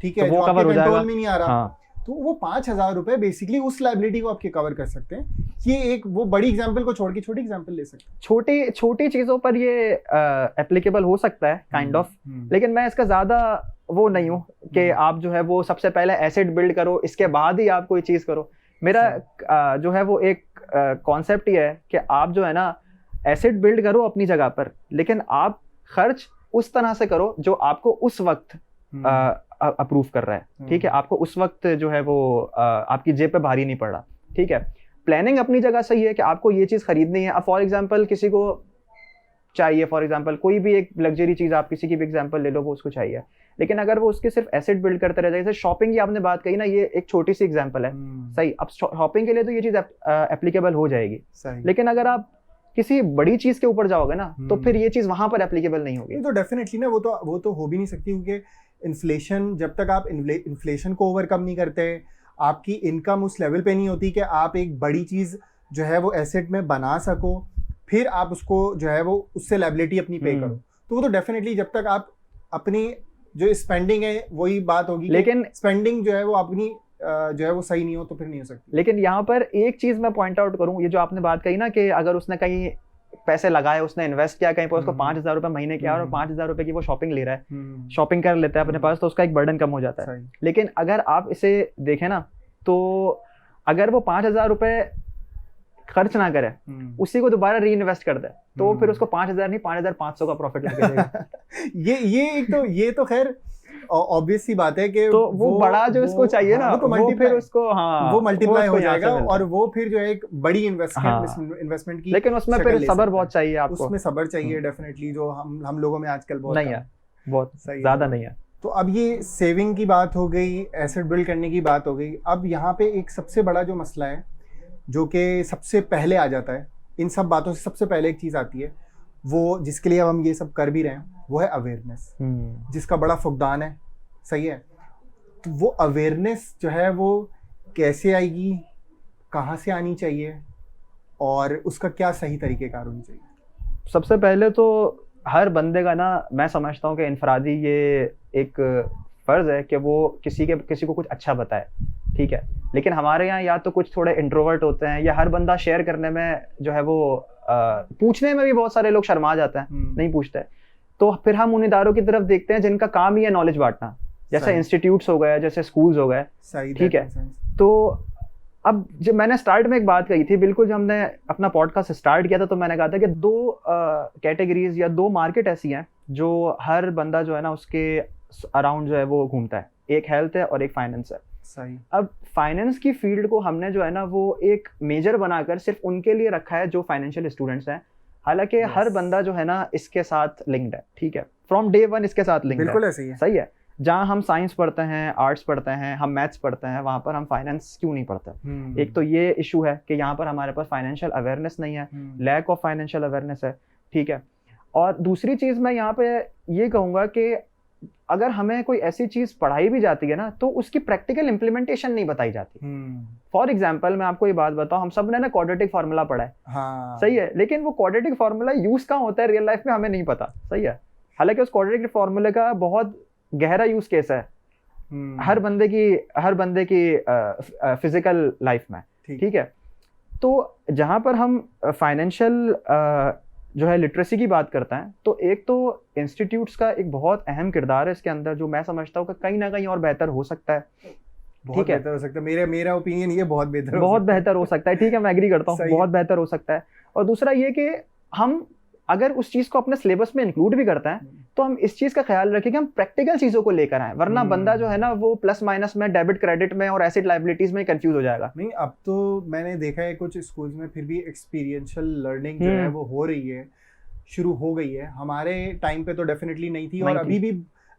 ठीक है, तो वो जो आपके कवर हो कंट्रोल जाएगा। में नहीं आ रहा, तो वो 5,000 रुपए बेसिकली उस लायबिलिटी को आपके कवर कर सकते हैं। ये एक वो बड़ी एग्जांपल को छोड़ के छोटी एग्जांपल ले सकते हैं। छोटी चीजों पर ये एप्लीकेबल हो सकता है काइंड ऑफ, लेकिन मैं इसका ज्यादा वो नहीं हूँ कि आप जो है वो सबसे पहले एसेट बिल्ड करो, इसके बाद ही आप कोई चीज करो। मेरा जो है वो एक कॉन्सेप्ट ही है कि आप जो है ना एसेट बिल्ड करो अपनी जगह पर, लेकिन आप खर्च उस तरह से करो जो आपको उस वक्त अप्रूव कर रहा है, ठीक है, आपको उस वक्त जो है वो आपकी जेब पे भारी नहीं पड़ रहा, ठीक है। प्लानिंग अपनी जगह सही है कि आपको ये चीज खरीदनी है। अब फॉर एग्जांपल किसी को चाहिए, फॉर एग्जांपल कोई भी एक लग्जरी चीज, आप किसी की भी एग्जांपल ले लो, वो उसको चाहिए, लेकिन अगर वो उसके सिर्फ एसेट बिल्ड करते रह जाए, जैसे शॉपिंग की आपने बात कही ना, ये एक छोटी सी एग्जांपल है, सही। अब शॉपिंग के लिए तो ये चीज एप्लीकेबल हो जाएगी, लेकिन अगर आप किसी बड़ी चीज के ऊपर जाओगे ना तो फिर ये चीज वहां पर एप्लीकेबल नहीं होगी। तो डेफिनेटली ना, वो तो हो भी नहीं सकती, क्योंकि इन्फ्लेशन, जब तक आप इन्फ्लेशन को ओवरकम नहीं करते, आपकी इनकम उस लेवल पे नहीं होती कि आप एक बड़ी चीज जो है वो एसेट में बना सको, फिर आप उसको जो है वो उससे लायबिलिटी अपनी पे करो। तो वो तो डेफिनेटली जब तक आप अपनी जो स्पेंडिंग है वही बात होगी, लेकिन स्पेंडिंग जो है वो अपनी जो है वो सही नहीं हो तो फिर नहीं हो सकती। लेकिन यहाँ पर एक चीज मैं पॉइंट आउट करूँ, ये जो आपने बात कही ना कि अगर उसने कहीं पैसे लगाए, उसने इन्वेस्ट किया कहीं पर, उसको 5,000 रुपए महीने किया और 5,000 रुपए की वो शॉपिंग ले रहा है, शॉपिंग कर लेता है अपने पास, तो उसका एक बर्डन कम हो जाता है। लेकिन अगर आप इसे देखें ना, तो अगर वो 5,000 रुपए खर्च ना करे, उसी को दोबारा री इन्वेस्ट कर दे, तो फिर उसको 5,000 नहीं 5,500 का प्रॉफिट मिलेगा। ये तो खैर ऑब्वियस सी बात है कि तो वो बड़ा जो इसको चाहिए ना, वो फिर उसको वो मल्टीप्लाई हो जाएगा, और वो फिर जो है एक बड़ी इन्वेस्टमेंट की, लेकिन उसमें फिर सब्र बहुत चाहिए आपको, उसमें सब्र चाहिए डेफिनेटली, जो हम लोगों में आजकल बहुत नहीं है, बहुत ज्यादा नहीं है। तो अब ये सेविंग की बात हो गई, एसेट बिल्ड करने की बात हो गई। अब यहाँ पे एक सबसे बड़ा जो मसला है, जो कि सबसे पहले आ जाता है, इन सब बातों से सबसे पहले एक चीज आती है, वो जिसके लिए अब हम ये सब कर भी रहे हैं, वो है अवेयरनेस, जिसका बड़ा फुकदान है, सही है। तो वो अवेयरनेस जो है वो कैसे आएगी, कहाँ से आनी चाहिए, और उसका क्या सही तरीक़ेकार होनी चाहिए? सबसे पहले तो हर बंदे का ना, मैं समझता हूँ कि इनफरादी ये एक फर्ज है कि वो किसी को कुछ अच्छा बताए, ठीक है। लेकिन हमारे यहाँ या तो कुछ थोड़े इंट्रोवर्ट होते हैं, या हर बंदा शेयर करने में जो है वो पूछने में भी बहुत सारे लोग शर्मा जाते हैं, नहीं पूछते। तो फिर हम उन इदारों की तरफ देखते हैं जिनका काम ही है नॉलेज बांटना, जैसे इंस्टीट्यूट्स हो गए, जैसे स्कूल्स हो गए, ठीक है। तो अब जब मैंने स्टार्ट में एक बात कही थी, बिल्कुल जब हमने अपना पॉडकास्ट स्टार्ट किया था, तो मैंने कहा था कि 2 कैटेगरीज या 2 मार्केट ऐसी हैं जो हर बंदा जो है ना उसके अराउंड जो है वो घूमता है, एक हेल्थ है और एक फाइनेंस है। सही। अब फाइनेंस की फील्ड को हमने जो है ना वो एक मेजर बनाकर सिर्फ उनके लिए रखा है जो फाइनेंशियल स्टूडेंट्स हैं, हालांकि हर बंदा जो है ना इसके साथ लिंक्ड है, ठीक है, फ्रॉम डे 1 इसके साथ लिंक्ड है, बिल्कुल ऐसे ही है, सही है। जहाँ हम साइंस पढ़ते हैं, आर्ट्स पढ़ते हैं, हम मैथ्स पढ़ते हैं, वहाँ पर हम फाइनेंस क्यों नहीं पढ़ते? एक तो ये इशू है कि यहाँ पर हमारे पास फाइनेंशियल अवेयरनेस नहीं है, लैक ऑफ फाइनेंशियल अवेयरनेस है, ठीक है। और दूसरी चीज़ मैं यहाँ पे ये कहूँगा कि अगर हमें कोई ऐसी चीज़ पढ़ाई भी जाती है ना, तो उसकी प्रैक्टिकल इम्प्लीमेंटेशन नहीं बताई जाती। फॉर एग्जाम्पल मैं आपको ये बात बताऊँ, हम सब ने ना क्वाड्रेटिक फार्मूला पढ़ा है, हाँ। सही है, लेकिन वो क्वाड्रेटिक फार्मूला यूज़ कहाँ होता है रियल लाइफ में हमें नहीं पता, सही है। हालांकि उस क्वाड्रेटिक फार्मूले का बहुत गहरा यूज केस है हर बंदे की फिजिकल लाइफ में, ठीक है। तो जहां पर हम फाइनेंशियल जो है लिटरेसी की बात करता है, तो एक तो इंस्टीट्यूट्स का एक बहुत अहम किरदार है इसके अंदर, जो मैं समझता हूँ कि कहीं ना कहीं और बेहतर हो सकता है। बहुत बेहतर हो सकता है, मेरा ओपिनियन ये बहुत बेहतर हो सकता है। ठीक है, मैं एग्री करता हूँ, बहुत बेहतर हो सकता है। और दूसरा ये कि हम अगर उस चीज को अपने सिलेबस में इंक्लूड भी करते हैं तो हम इस चीज का ख्याल रखें कि हम प्रैक्टिकल चीजों को लेकर आए, वरना बंदा जो है ना वो प्लस माइनस में, डेबिट क्रेडिट में और एसेट लायबिलिटीज में कंफ्यूज हो जाएगा। नहीं, अब तो मैंने देखा है कुछ स्कूल्स में फिर भी एक्सपीरियंशियल लर्निंग जो है वो हो रही है, शुरू हो गई है। हमारे टाइम पे तो डेफिनेटली नहीं थी, और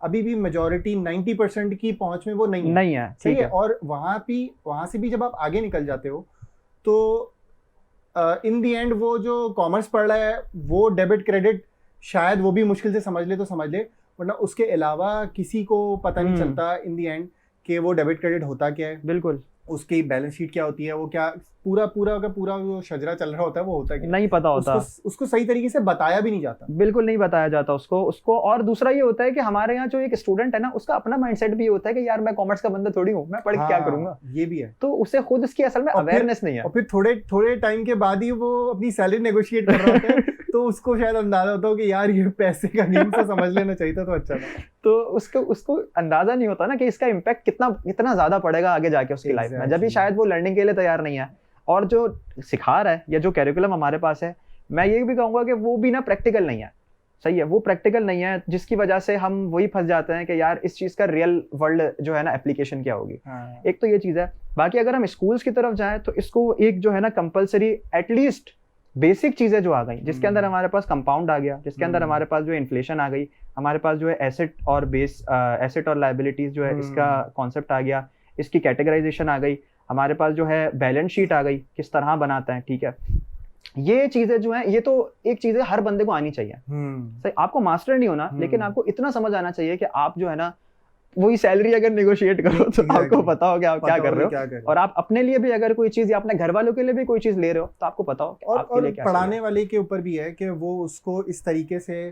अभी भी मेजॉरिटी 90% की पहुंच में वो नहीं है। सही है। और वहां से भी जब आप आगे निकल जाते हो तो इन दी एंड वो जो कॉमर्स पढ़ रहा है वो डेबिट क्रेडिट शायद वो भी मुश्किल से समझ ले तो समझ ले, वरना उसके अलावा किसी को पता नहीं चलता इन दी एंड कि वो डेबिट क्रेडिट होता क्या है, बिल्कुल उसकी बैलेंस शीट क्या होती है, वो क्या पूरा जो शजरा चल रहा होता है वो होता है, नहीं पता होता, उसको सही तरीके से बताया भी नहीं जाता, बिल्कुल नहीं बताया जाता उसको। और दूसरा ये होता है कि हमारे यहाँ जो एक स्टूडेंट है ना, उसका अपना माइंडसेट भी होता है कि यार मैं कॉमर्स का बंदा थोड़ी हूँ, मैं पढ़ के क्या करूंगा, ये भी है। तो उसे खुद इसकी असल में अवेयरनेस नहीं है। और फिर थोड़े टाइम के बाद ही वो अपनी सैलरी नेगोशिएट कर रहा होता है तो उसको शायद अंदाजा होता हो कि यार ये पैसे का गेम तो समझ लेना चाहिए था तो अच्छा था। तो उसको अंदाजा नहीं होता ना कि इसका इम्पैक्ट कितना ज्यादा पड़ेगा आगे जाके उसकी लाइफ में, जब भी शायद वो लर्निंग के लिए तैयार नहीं है। और जो सिखा रहा है या जो कैरिकुलम हमारे पास है, मैं ये भी कहूंगा कि वो भी ना प्रैक्टिकल नहीं है। सही है, वो प्रैक्टिकल नहीं है, जिसकी वजह से हम वही फंस जाते हैं कि यार इस चीज का रियल वर्ल्ड जो है ना एप्लीकेशन क्या होगी। एक तो ये चीज है। बाकी अगर हम स्कूल्स की तरफ जाएं तो इसको एक जो है ना कंपलसरी एटलीस्ट बेसिक चीजें जो आ गई, जिसके अंदर हमारे पास कंपाउंड आ गया, जिसके अंदर हमारे पास जो इन्फ्लेशन आ गई, हमारे पास जो है एसेट और लायबिलिटीज जो है इसका कॉन्सेप्ट आ गया, इसकी कैटेगराइजेशन आ गई, हमारे पास जो है बैलेंस शीट आ गई, किस तरह बनाता है। ठीक है, ये चीजें जो है, ये तो एक चीज है हर बंदे को आनी चाहिए। सही, आपको मास्टर नहीं होना, लेकिन आपको इतना समझ आना चाहिए कि आप जो है ना वही सैलरी अगर नेगोशिएट करो तो आपको पता हो कि आप क्या कर रहे हो, और आप अपने लिए भी अगर कोई चीज या अपने घर वालों के लिए भी कोई चीज ले रहे हो तो आपको पता हो कि आपके लिए क्या। पढ़ाने वाले के ऊपर भी है कि वो उसको इस तरीके से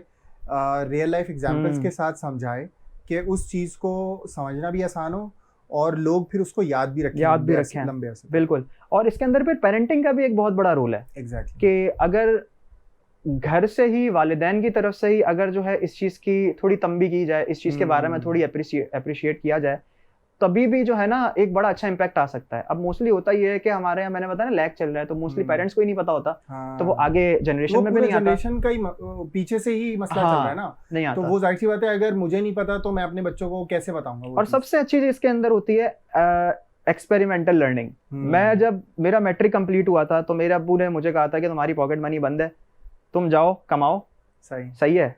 रियल लाइफ एग्जांपल्स के साथ समझाए कि उस चीज को समझना भी आसान हो और लोग फिर उसको याद भी रखें लंबे अरसे। बिल्कुल। और इसके अंदर फिर पेरेंटिंग का भी एक बहुत बड़ा रोल है। एग्जैक्टली। कि अगर घर से ही, वालिदैन की तरफ से ही अगर जो है इस चीज की थोड़ी तंबी की जाए, इस चीज के बारे में थोड़ी अप्रिशिएट किया जाए, तभी भी जो है ना एक बड़ा अच्छा इम्पैक्ट आ सकता है। अब मोस्टली होता ये है कि हमारे यहाँ, मैंने बताया ना, लैग चल रहा है, तो मोस्टली पेरेंट्स को ही नहीं पता होता, तो वो आगे जनरेशन में भी नहीं आता, जनरेशन का ही पीछे से ही मसला चल रहा है ना, नहीं आता। तो वो जाहिर सी बात है, अगर मुझे नहीं पता तो मैं अपने बच्चों को कैसे बताऊंगा। और सबसे अच्छी चीज इसके अंदर होती है एक्सपेरिमेंटल लर्निंग। मैं जब मेरा मैट्रिक कंप्लीट हुआ था तो मेरे अब्बू ने मुझे कहा था कि तुम्हारी पॉकेट मनी बंद है, तुम जाओ कमाओ। सही है।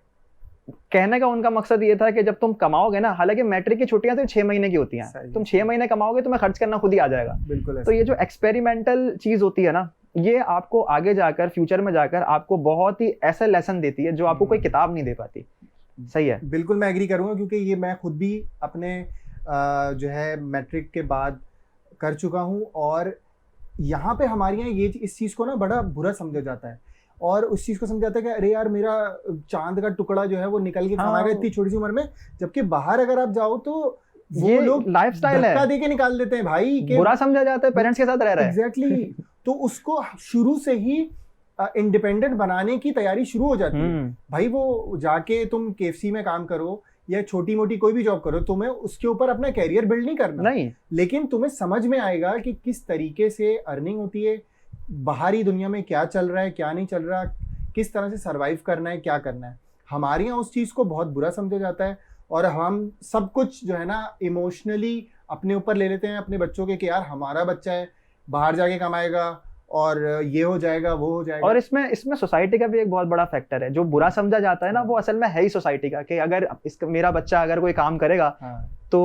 कहने का उनका मकसद ये था कि जब तुम कमाओगे ना, हालांकि मैट्रिक की छुट्टियां तो 6 महीने की होती हैं, तुम 6 महीने कमाओगे तुम्हें खर्च करना खुद ही आ जाएगा। बिल्कुल। तो ये जो एक्सपेरिमेंटल चीज होती है ना, ये आपको आगे जाकर, फ्यूचर में जाकर आपको बहुत ही ऐसा लेसन देती है जो आपको कोई किताब नहीं दे पाती। सही है, बिल्कुल मैं एग्री करूंगा, क्योंकि ये मैं खुद भी अपने जो है मैट्रिक के बाद कर चुका हूँ, और यहाँ पे हमारे यहाँ ये इस चीज को ना बड़ा बुरा समझा जाता है, और उस चीज को समझाता है कि अरे यार मेरा चांद का टुकड़ा जो है वो निकल के कमा गया इतनी छोटी सी उम्र में, जबकि बाहर अगर आप जाओ तो वो लोग लाइफस्टाइल है, धक्का दे के निकाल देते हैं भाई, बुरा समझा जाता है, पेरेंट्स के साथ रह रहा है। एग्जैक्टली। तो उसको शुरू से ही इंडिपेंडेंट बनाने की तैयारी शुरू हो जाती है भाई। वो जाके तुम KFC में काम करो या छोटी मोटी कोई भी जॉब करो, तुम्हें उसके ऊपर अपना कैरियर बिल्ड नहीं करना, नहीं, लेकिन तुम्हें समझ में आएगा कि किस तरीके से अर्निंग होती है, बाहरी दुनिया में क्या चल रहा है, क्या नहीं चल रहा, किस तरह से सरवाइव करना है, क्या करना है। हमारे यहाँ उस चीज़ को बहुत बुरा समझा जाता है, और हम सब कुछ जो है ना इमोशनली अपने ऊपर ले लेते हैं अपने बच्चों के, कि यार हमारा बच्चा है, बाहर जाके कमाएगा और ये हो जाएगा, वो हो जाएगा। और इसमें सोसाइटी का भी एक बहुत बड़ा फैक्टर है। जो बुरा समझा जाता है ना, वो असल में है ही सोसाइटी का, कि अगर मेरा बच्चा अगर कोई काम करेगा तो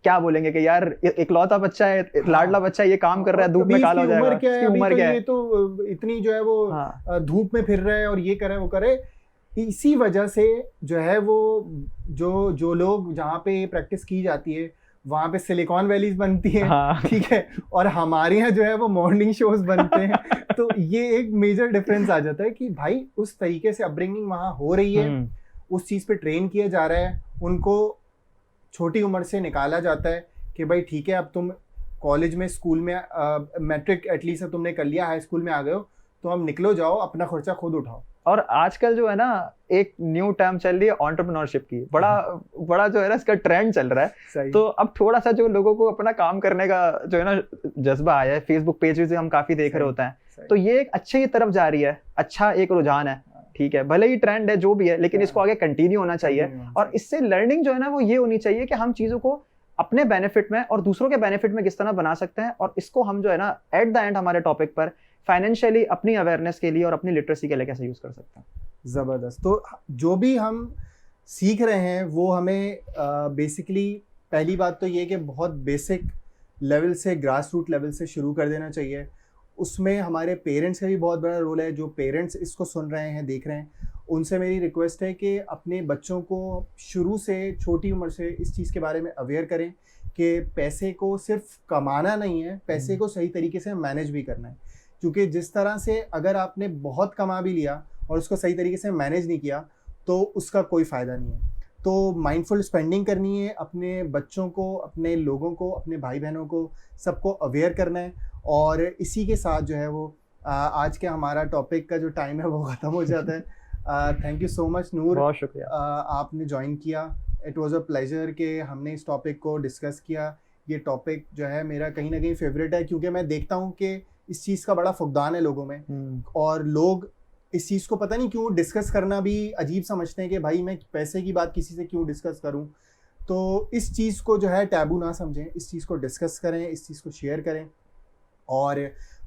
क्या बोलेंगे कि यार इकलौता बच्चा है, लाडला बच्चा है, ये काम कर रहा है, धूप में काला हो जाएगा, उम्र क्या है, ये तो इतनी जो है वो धूप में फिर रहा है और ये करे वो करे। इसी वजह से जो है वो जो लोग जहाँ पे प्रैक्टिस की जाती है वहाँ पे सिलिकॉन वैलीज बनती है, ठीक है, और हमारे यहाँ जो है वो मॉर्निंग शोज बनते हैं। तो ये एक मेजर डिफरेंस आ जाता है कि भाई उस तरीके से अपब्रिंगिंग वहाँ हो रही है, उस चीज़ पे ट्रेन किया जा रहा है, उनको छोटी उम्र से निकाला जाता है कि भाई ठीक है, अब तुम कॉलेज में, स्कूल में, मैट्रिक एटलीस्ट तुमने कर लिया, हाई स्कूल में आ गए हो, तो अब निकलो, जाओ, अपना खर्चा खुद उठाओ। और आजकल जो है ना एक न्यू टर्म चल रही है एंटरप्रेन्योरशिप की, बड़ा बड़ा जो है ना इसका ट्रेंड चल रहा है। सही। तो अब थोड़ा सा जो लोगों को अपना काम करने का जो है ना जज्बा आया है, फेसबुक पेज से हम काफी देख रहे होते हैं, तो ये एक अच्छे की तरफ जा रही है, अच्छा एक रुझान है, ठीक है, भले ही ट्रेंड है जो भी है, लेकिन इसको आगे कंटिन्यू होना चाहिए। और इससे लर्निंग जो है ना वो ये होनी चाहिए कि हम चीजों को अपने बेनिफिट में और दूसरों के बेनिफिट में किस तरह बना सकते हैं, और इसको हम जो है ना एट द एंड हमारे टॉपिक पर फाइनेंशियली अपनी अवेयरनेस के लिए और अपनी लिटरेसी के लिए कैसे यूज कर सकते हैं। ज़बरदस्त। तो जो भी हम सीख रहे हैं वो हमें बेसिकली पहली बात तो ये कि बहुत बेसिक लेवल से, ग्रास रूट लेवल से शुरू कर देना चाहिए। उसमें हमारे पेरेंट्स का भी बहुत बड़ा रोल है। जो पेरेंट्स इसको सुन रहे हैं, देख रहे हैं, उनसे मेरी रिक्वेस्ट है कि अपने बच्चों को शुरू से, छोटी उम्र से इस चीज़ के बारे में अवेयर करें कि पैसे को सिर्फ कमाना नहीं है, पैसे को सही तरीके से मैनेज भी करना है। क्योंकि जिस तरह से अगर आपने बहुत कमा भी लिया और उसको सही तरीके से मैनेज नहीं किया तो उसका कोई फ़ायदा नहीं है। तो माइंडफुल स्पेंडिंग करनी है, अपने बच्चों को, अपने लोगों को, अपने भाई बहनों को, सबको अवेयर करना है। और इसी के साथ जो है वो आज के हमारा टॉपिक का जो टाइम है वो ख़त्म हो जाता है। थैंक यू सो मच नूर, बहुत शुक्रिया। आपने ज्वाइन किया। इट वाज़ अ प्लेजर कि हमने इस टॉपिक को डिस्कस किया। ये टॉपिक जो है मेरा कहीं ना कहीं फेवरेट है, क्योंकि मैं देखता हूँ कि इस चीज़ का बड़ा फुकदान है लोगों में, और लोग इस चीज़ को पता नहीं क्यों डिस्कस करना भी अजीब समझते हैं कि भाई मैं पैसे की बात किसी से क्यों डिस्कस करूं। तो इस चीज़ को जो है टैबू ना समझें, इस चीज़ को डिस्कस करें, इस चीज़ को शेयर करें। और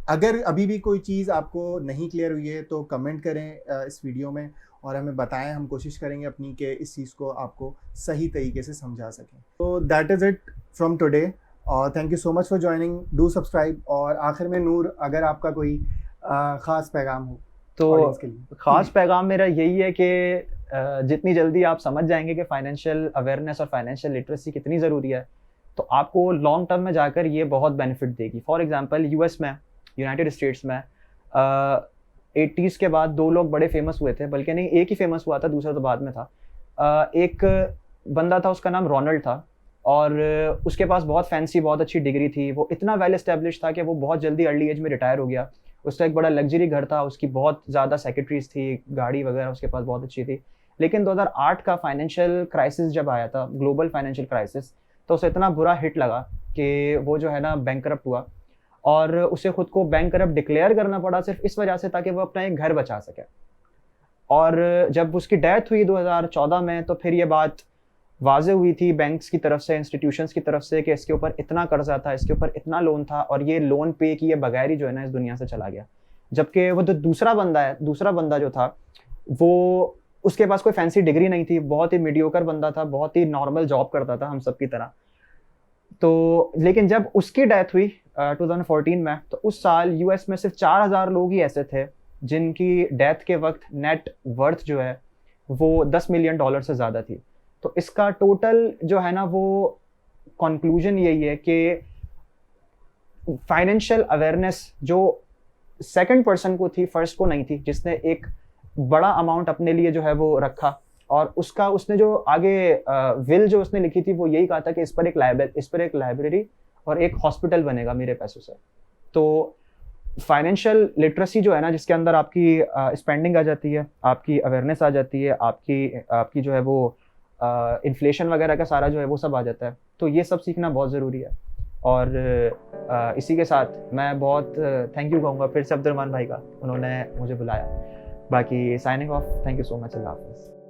अगर अभी भी कोई चीज़ आपको नहीं क्लियर हुई है तो कमेंट करें इस वीडियो में और हमें बताएं, हम कोशिश करेंगे अपनी कि इस चीज़ को आपको सही तरीके से समझा सकें। तो that is it from today, और thank you so much for joining, do subscribe. और आखिर में नूर, अगर आपका कोई ख़ास पैगाम हो तो ऑडियंस के लिए। खास पैगाम मेरा यही है कि जितनी जल्दी आप समझ जाएंगे कि फाइनेंशियल अवेयरनेस और फाइनेंशियल लिटरेसी कितनी ज़रूरी है, तो आपको लॉन्ग टर्म में जाकर ये बहुत बेनिफिट देगी। फॉर एग्जांपल यूएस में, यूनाइटेड स्टेट्स में 80s के बाद 2 लोग बड़े फेमस हुए थे, बल्कि नहीं, एक ही फेमस हुआ था, दूसरा तो बाद में था। एक बंदा था, उसका नाम रोनाल्ड था, और उसके पास बहुत फैंसी, बहुत अच्छी डिग्री थी, वो इतना वेल एस्टेब्लिश था कि वो बहुत जल्दी अर्ली एज में रिटायर हो गया। उसका एक बड़ा लग्जरी घर था, उसकी बहुत ज़्यादा सेक्रेटरीज थी, गाड़ी वगैरह उसके पास बहुत अच्छी थी। लेकिन 2008 का फाइनेंशियल क्राइसिस जब आया था, ग्लोबल फाइनेंशियल क्राइसिस, तो उसे इतना बुरा हिट लगा कि वो जो है ना बैंकरप्ट हुआ, और उसे खुद को बैंकरप्ट डिक्लेयर करना पड़ा सिर्फ इस वजह से ताकि वो अपना एक घर बचा सके। और जब उसकी डेथ हुई 2014 में, तो फिर ये बात वाज़े हुई थी बैंक्स की तरफ से, इंस्टीट्यूशंस की तरफ से, कि इसके ऊपर इतना कर्जा था, इसके ऊपर इतना लोन था, और ये लोन पे किए बगैर ही जो है ना इस दुनिया से चला गया। जबकि वो जो दूसरा बंदा जो था, वो उसके पास कोई फैंसी डिग्री नहीं थी, बहुत ही मीडियोकर बंदा था, बहुत ही नॉर्मल जॉब करता था हम सब की तरह। तो लेकिन जब उसकी डेथ हुई 2014 में, तो उस साल यूएस में सिर्फ 4000 लोग ही ऐसे थे जिनकी डेथ के वक्त नेट वर्थ जो है वो $10 मिलियन से ज़्यादा थी। तो इसका टोटल जो है ना वो कंक्लूजन यही है कि फाइनेंशियल अवेयरनेस जो सेकंड पर्सन को थी, फर्स्ट को नहीं थी, जिसने एक बड़ा अमाउंट अपने लिए जो है वो रखा, और उसने जो आगे विल जो उसने लिखी थी वो यही कहा था कि इस पर एक लाइब्रेरी और एक हॉस्पिटल बनेगा मेरे पैसों से। तो फाइनेंशियल लिटरेसी जो है ना, जिसके अंदर आपकी स्पेंडिंग आ जाती है, आपकी अवेयरनेस आ जाती है, आपकी जो है वो इन्फ्लेशन वगैरह का सारा जो है वो सब आ जाता है। तो ये सब सीखना बहुत ज़रूरी है। और इसी के साथ मैं बहुत थैंक यू कहूँगा फिर से अब्दुलरहमान भाई का, उन्होंने मुझे बुलाया। बाकी signing off, thank you so much, अल्लाह हाफ़िज़।